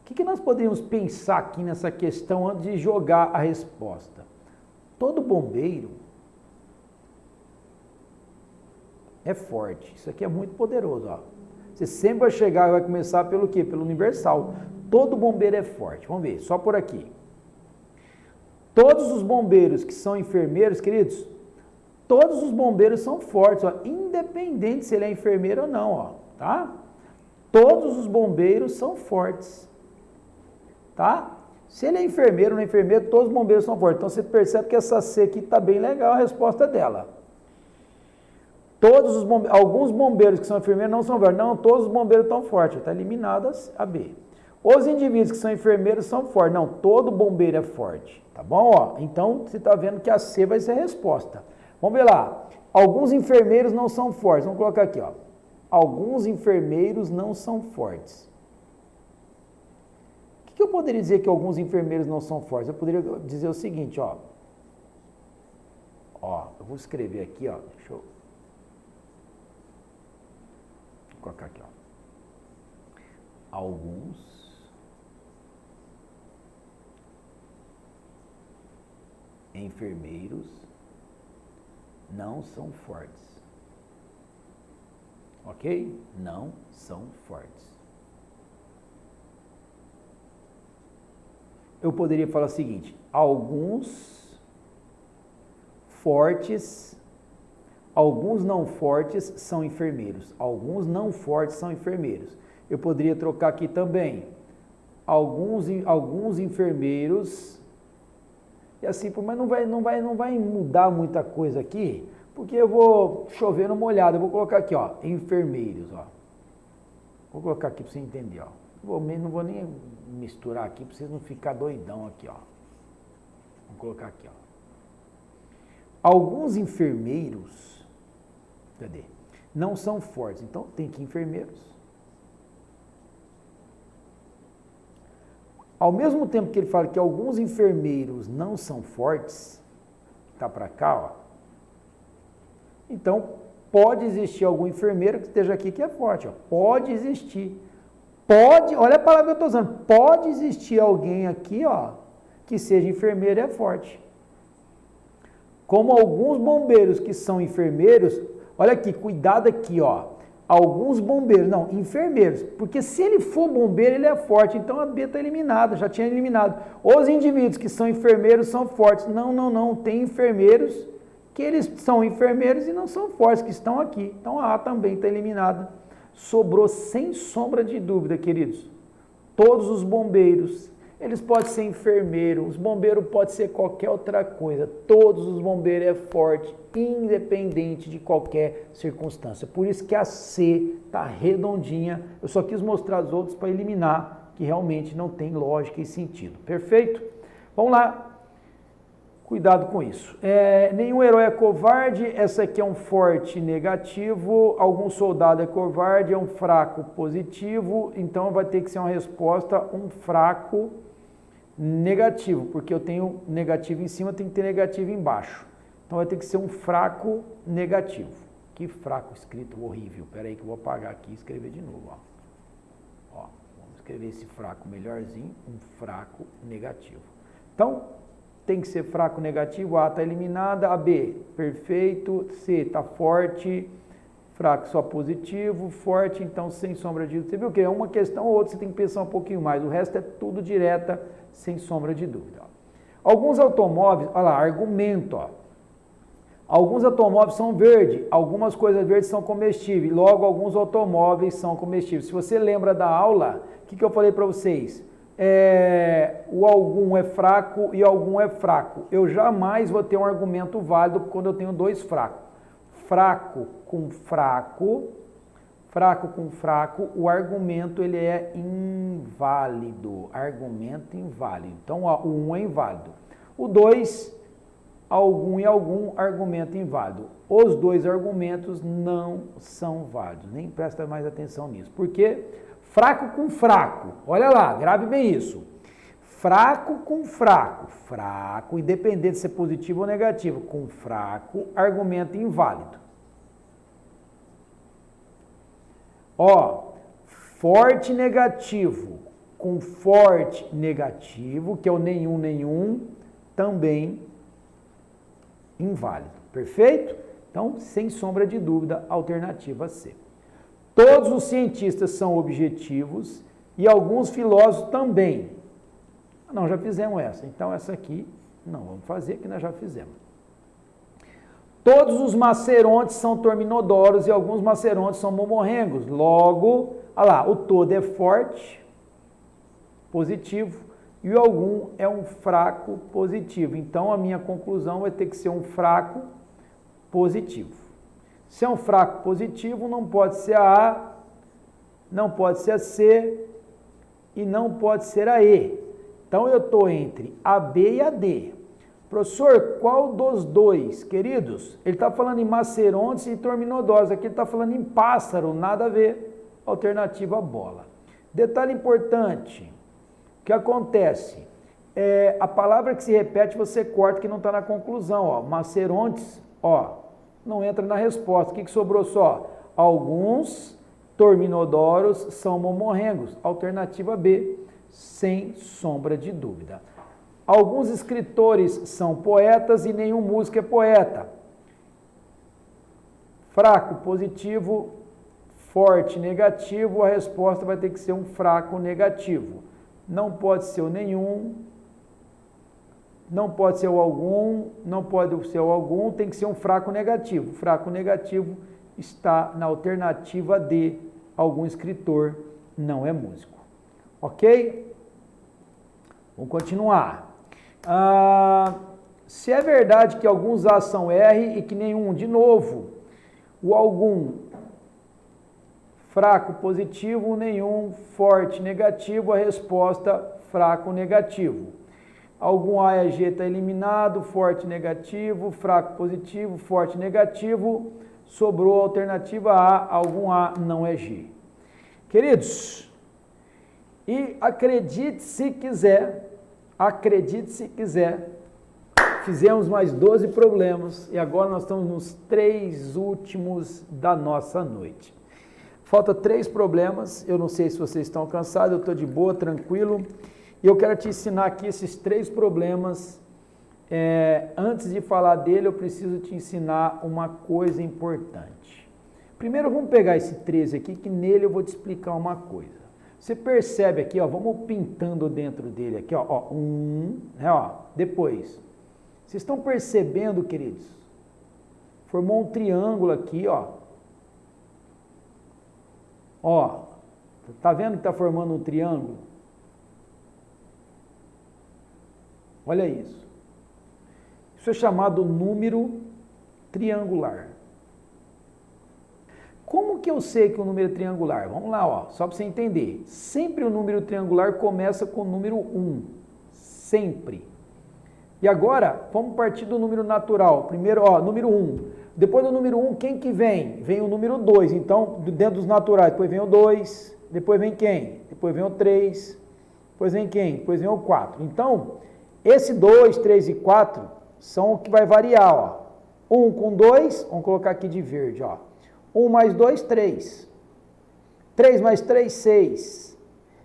O que nós poderíamos pensar aqui nessa questão antes de jogar a resposta? Todo bombeiro é forte. Isso aqui é muito poderoso, ó. Você sempre vai chegar e vai começar pelo quê? Pelo universal. Todo bombeiro é forte. Vamos ver, só por aqui. Todos os bombeiros que são enfermeiros, queridos, todos os bombeiros são fortes, ó, independente se ele é enfermeiro ou não, ó, tá? Todos os bombeiros são fortes, tá? Se ele é enfermeiro ou não é enfermeiro, todos os bombeiros são fortes. Então você percebe que essa C aqui tá bem legal a resposta dela. Todos os bombeiros, alguns bombeiros que são enfermeiros não são fortes. Não, todos os bombeiros estão fortes, está eliminada a B. Os indivíduos que são enfermeiros são fortes. Não, todo bombeiro é forte, tá bom? Ó, então, você está vendo que a C vai ser a resposta. Vamos ver lá. Alguns enfermeiros não são fortes. Vamos colocar aqui, ó. Alguns enfermeiros não são fortes. O que eu poderia dizer que alguns enfermeiros não são fortes? Eu poderia dizer o seguinte, ó. Ó, eu vou escrever aqui, ó. Deixa eu colocar aqui, ó. Alguns enfermeiros não são fortes. Ok? Não são fortes. Eu poderia falar o seguinte: alguns fortes, alguns não fortes são enfermeiros. Alguns não fortes são enfermeiros. Eu poderia trocar aqui também. Alguns enfermeiros, e assim, mas não vai mudar muita coisa aqui, porque eu vou chover no molhado. Eu vou colocar aqui, ó, enfermeiros, ó. Vou colocar aqui para você entender, ó. Não vou nem misturar aqui para vocês não ficar doidão aqui, ó. Vou colocar aqui, ó. Alguns enfermeiros, cadê? Não são fortes, então tem que enfermeiros. Ao mesmo tempo que ele fala que alguns enfermeiros não são fortes, tá para cá, ó. Então, pode existir algum enfermeiro que esteja aqui que é forte, ó. Pode existir. Pode, olha a palavra que eu estou usando. Pode existir alguém aqui, ó, que seja enfermeiro e é forte. Como alguns bombeiros que são enfermeiros, olha aqui, cuidado aqui, ó. Alguns bombeiros, não, enfermeiros, porque se ele for bombeiro, ele é forte, então a B está eliminada, já tinha eliminado. Os indivíduos que são enfermeiros são fortes. Não, tem enfermeiros que eles são enfermeiros e não são fortes, que estão aqui. Então a A também está eliminada. Sobrou sem sombra de dúvida, queridos. Todos os bombeiros, eles podem ser enfermeiros, os bombeiros podem ser qualquer outra coisa. Todos os bombeiros é forte, independente de qualquer circunstância. Por isso que a C está redondinha. Eu só quis mostrar os outros para eliminar, que realmente não tem lógica e sentido. Perfeito? Vamos lá. Cuidado com isso. Nenhum herói é covarde, essa aqui é um forte negativo, algum soldado é covarde, é um fraco positivo, então vai ter que ser uma resposta, um fraco negativo, porque eu tenho negativo em cima, tem que ter negativo embaixo. Então vai ter que ser um fraco negativo. Que fraco escrito horrível. Espera aí que eu vou apagar aqui e escrever de novo. Ó, vamos escrever esse fraco melhorzinho, um fraco negativo. Então, tem que ser fraco negativo, A está eliminada, a B, perfeito, C está forte, fraco só positivo, forte, então sem sombra de dúvida. Você viu que é uma questão ou outra, você tem que pensar um pouquinho mais, o resto é tudo direta, sem sombra de dúvida. Ó. Alguns automóveis, olha lá, argumento, ó. Alguns automóveis são verdes, algumas coisas verdes são comestíveis, logo alguns automóveis são comestíveis. Se você lembra da aula, o que eu falei para vocês? O algum é fraco e algum é fraco. Eu jamais vou ter um argumento válido quando eu tenho dois fracos. Fraco com fraco, o argumento ele é inválido. Argumento inválido. Então, ó, o 1 é inválido. O 2, algum e algum, argumento inválido. Os dois argumentos não são válidos. Nem presta mais atenção nisso. Por quê? Fraco com fraco. Olha lá, grave bem isso. Fraco com fraco. Fraco, independente de ser positivo ou negativo. Com fraco, argumento inválido. Ó, forte negativo com forte negativo, que é o nenhum, também inválido. Perfeito? Então, sem sombra de dúvida, alternativa C. Todos os cientistas são objetivos e alguns filósofos também. Não, já fizemos essa. Então, essa aqui, não, vamos fazer que nós já fizemos. Todos os macerontes são torminodoros e alguns macerontes são momorrengos. Logo, olha lá, o todo é forte, positivo, e o algum é um fraco positivo. Então, a minha conclusão vai ter que ser um fraco positivo. Se é um fraco positivo, não pode ser a A, não pode ser a C e não pode ser a E. Então, eu estou entre a B e a D. Professor, qual dos dois? Queridos, ele está falando em macerontes e torminodoros. Aqui ele está falando em pássaro, nada a ver. Alternativa bola. Detalhe importante. O que acontece? A palavra que se repete, você corta que não está na conclusão. Ó. Macerontes, ó, não entra na resposta. O que sobrou só? Alguns torminodoros são momorrengos. Alternativa B, sem sombra de dúvida. Alguns escritores são poetas e nenhum músico é poeta. Fraco, positivo, forte, negativo. A resposta vai ter que ser um fraco negativo. Não pode ser o nenhum, não pode ser o algum, não pode ser o algum, tem que ser um fraco negativo. Fraco negativo está na alternativa D, algum escritor não é músico. Ok? Vamos continuar. Se é verdade que alguns A são R e que nenhum, de novo, o algum fraco positivo, nenhum forte negativo, a resposta fraco negativo. Algum A e G está eliminado, forte negativo, fraco positivo, forte negativo, sobrou a alternativa A, algum A não é G. Queridos, e acredite se quiser, fizemos mais 12 problemas e agora nós estamos nos 3 últimos da nossa noite. Falta 3 problemas, eu não sei se vocês estão cansados, eu estou de boa, tranquilo. E eu quero te ensinar aqui esses 3 problemas. Antes de falar dele, eu preciso te ensinar uma coisa importante. Primeiro, vamos pegar esse 13 aqui, que nele eu vou te explicar uma coisa. Você percebe aqui, ó, vamos pintando dentro dele aqui, ó, né, ó, depois. Vocês estão percebendo, queridos? Formou um triângulo aqui, ó. Ó, tá vendo que está formando um triângulo? Olha isso. Isso é chamado número triangular. Como que eu sei que o número é triangular? Vamos lá, ó, só para você entender. Sempre o número triangular começa com o número 1. Sempre. E agora, vamos partir do número natural. Primeiro, ó, número 1. Depois do número 1, quem que vem? Vem o número 2. Então, dentro dos naturais, depois vem o 2. Depois vem quem? Depois vem o 3. Depois vem quem? Depois vem o 4. Então, esse 2, 3 e 4 são o que vai variar, ó. 1 com 2, vamos colocar aqui de verde, ó. 1 mais 2, 3. 3 mais 3, 6.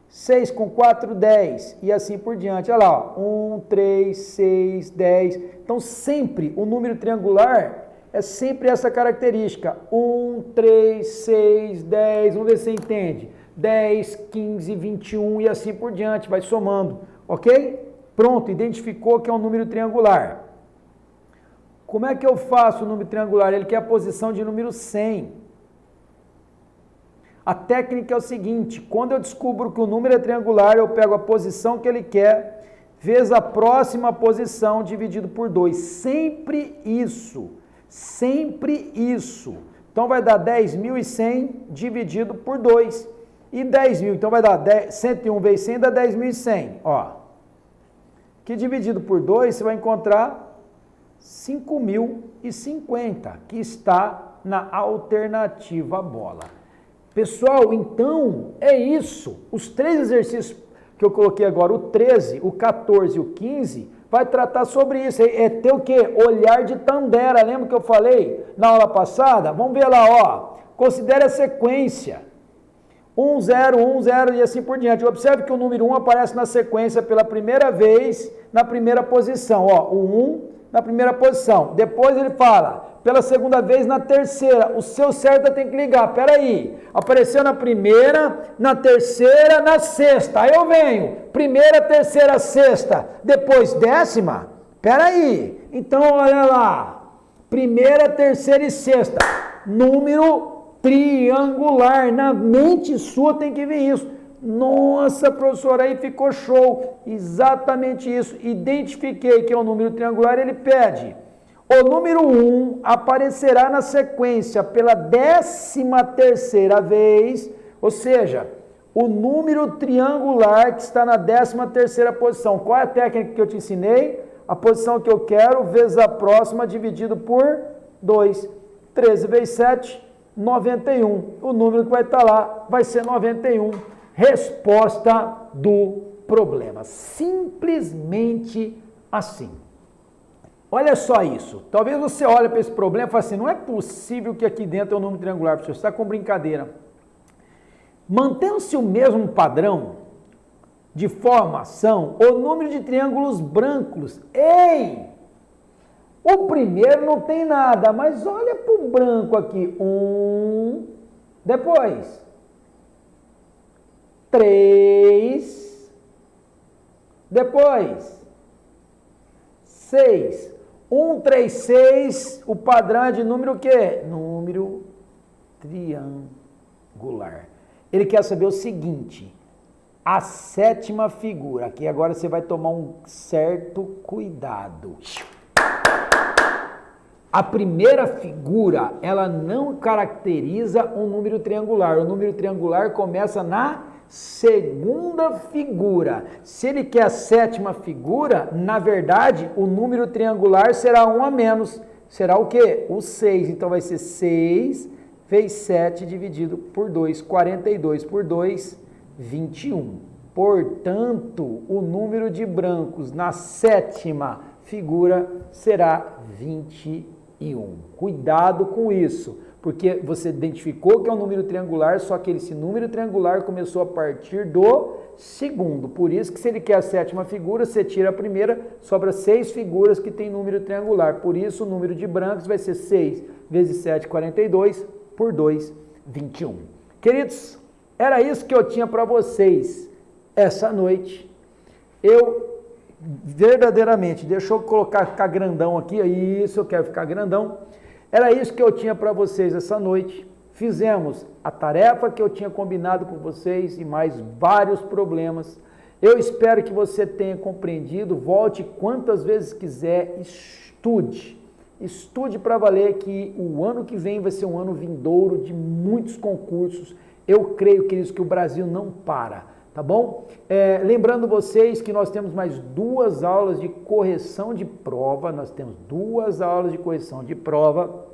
6 com 4, 10. E assim por diante. Olha lá, ó. 1, 3, 6, 10. Então, sempre o número triangular é sempre essa característica. 1, 3, 6, 10. Vamos ver se você entende. 10, 15, 21 e assim por diante. Vai somando. Ok? Pronto, identificou que é um número triangular. Como é que eu faço o número triangular? Ele quer a posição de número 100. A técnica é o seguinte, quando eu descubro que o número é triangular, eu pego a posição que ele quer, vezes a próxima posição dividido por 2. Sempre isso. Sempre isso. Então vai dar 10.100 dividido por 2. E 10.000, então vai dar 101 vezes 100 dá 10.100. Ó. Que dividido por 2 você vai encontrar 5.050, que está na alternativa bola. Pessoal, então é isso. Os 3 exercícios que eu coloquei agora, o 13, o 14 e o 15, vai tratar sobre isso. É ter o quê? Olhar de Tandera. Lembra que eu falei na aula passada? Vamos ver lá, ó. Considere a sequência. 1, 0, 1, 0 e assim por diante. Observe que o número 1 aparece na sequência pela primeira vez na primeira posição. Ó, o 1 na primeira posição. Depois ele fala, pela segunda vez na terceira. O seu certo tem que ligar. Peraí, apareceu na primeira, na terceira, na sexta. Aí eu venho, primeira, terceira, sexta. Depois décima. Peraí, então olha lá. Primeira, terceira e sexta. Número triangular. Na mente sua tem que vir isso. Nossa, professor, aí ficou show. Exatamente isso. Identifiquei que é um número triangular, ele pede. O número 1 aparecerá na sequência pela 13ª vez, ou seja, o número triangular que está na 13ª posição. Qual é a técnica que eu te ensinei? A posição que eu quero vezes a próxima dividido por 2. 13 vezes 7, 91. O número que vai estar lá vai ser 91. Resposta do problema. Simplesmente assim. Olha só isso. Talvez você olhe para esse problema e fale assim, não é possível que aqui dentro é um número triangular, professor, você está com brincadeira. Mantendo-se o mesmo padrão de formação, o número de triângulos brancos. Ei! O primeiro não tem nada, mas olha para o branco aqui. 1, depois 3, depois 6. 1, 3, 6, o padrão é de número o quê? Número triangular. Ele quer saber o seguinte, a 7ª figura, aqui agora você vai tomar um certo cuidado. A primeira figura, ela não caracteriza um número triangular. O número triangular começa na segunda figura. Se ele quer a 7ª figura, na verdade, o número triangular será 1 a menos. Será o quê? O 6. Então vai ser 6 vezes 7 dividido por 2. 42 por 2, 21. Portanto, o número de brancos na 7ª figura será 21. Cuidado com isso, porque você identificou que é um número triangular, só que esse número triangular começou a partir do segundo. Por isso que se ele quer a 7ª figura, você tira a primeira, sobra 6 figuras que tem número triangular. Por isso o número de brancos vai ser 6 vezes 7, 42, por 2, 21. Queridos, era isso que eu tinha para vocês essa noite. Eu verdadeiramente, deixa eu ficar grandão aqui, isso, eu quero ficar grandão. Era isso que eu tinha para vocês essa noite. Fizemos a tarefa que eu tinha combinado com vocês e mais vários problemas. Eu espero que você tenha compreendido. Volte quantas vezes quiser, estude. Estude para valer, que o ano que vem vai ser um ano vindouro de muitos concursos. Eu creio, queridos, que o Brasil não para. Tá bom? Lembrando vocês que nós temos mais 2 aulas de correção de prova, nós temos 2 aulas de correção de prova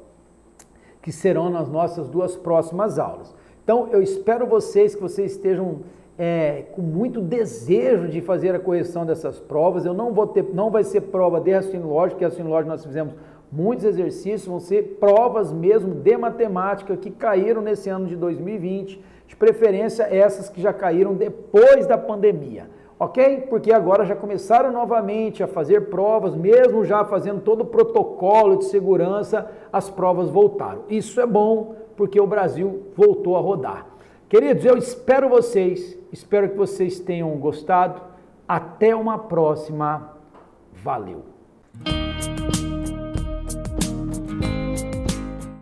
que serão nas nossas 2 próximas aulas. Então, eu espero que vocês estejam com muito desejo de fazer a correção dessas provas. Não vai ser prova de raciocínio lógico, porque raciocínio lógico nós fizemos muitos exercícios, vão ser provas mesmo de matemática que caíram nesse ano de 2020, de preferência essas que já caíram depois da pandemia, ok? Porque agora já começaram novamente a fazer provas, mesmo já fazendo todo o protocolo de segurança, as provas voltaram. Isso é bom, porque o Brasil voltou a rodar. Queridos, eu espero que vocês tenham gostado. Até uma próxima. Valeu!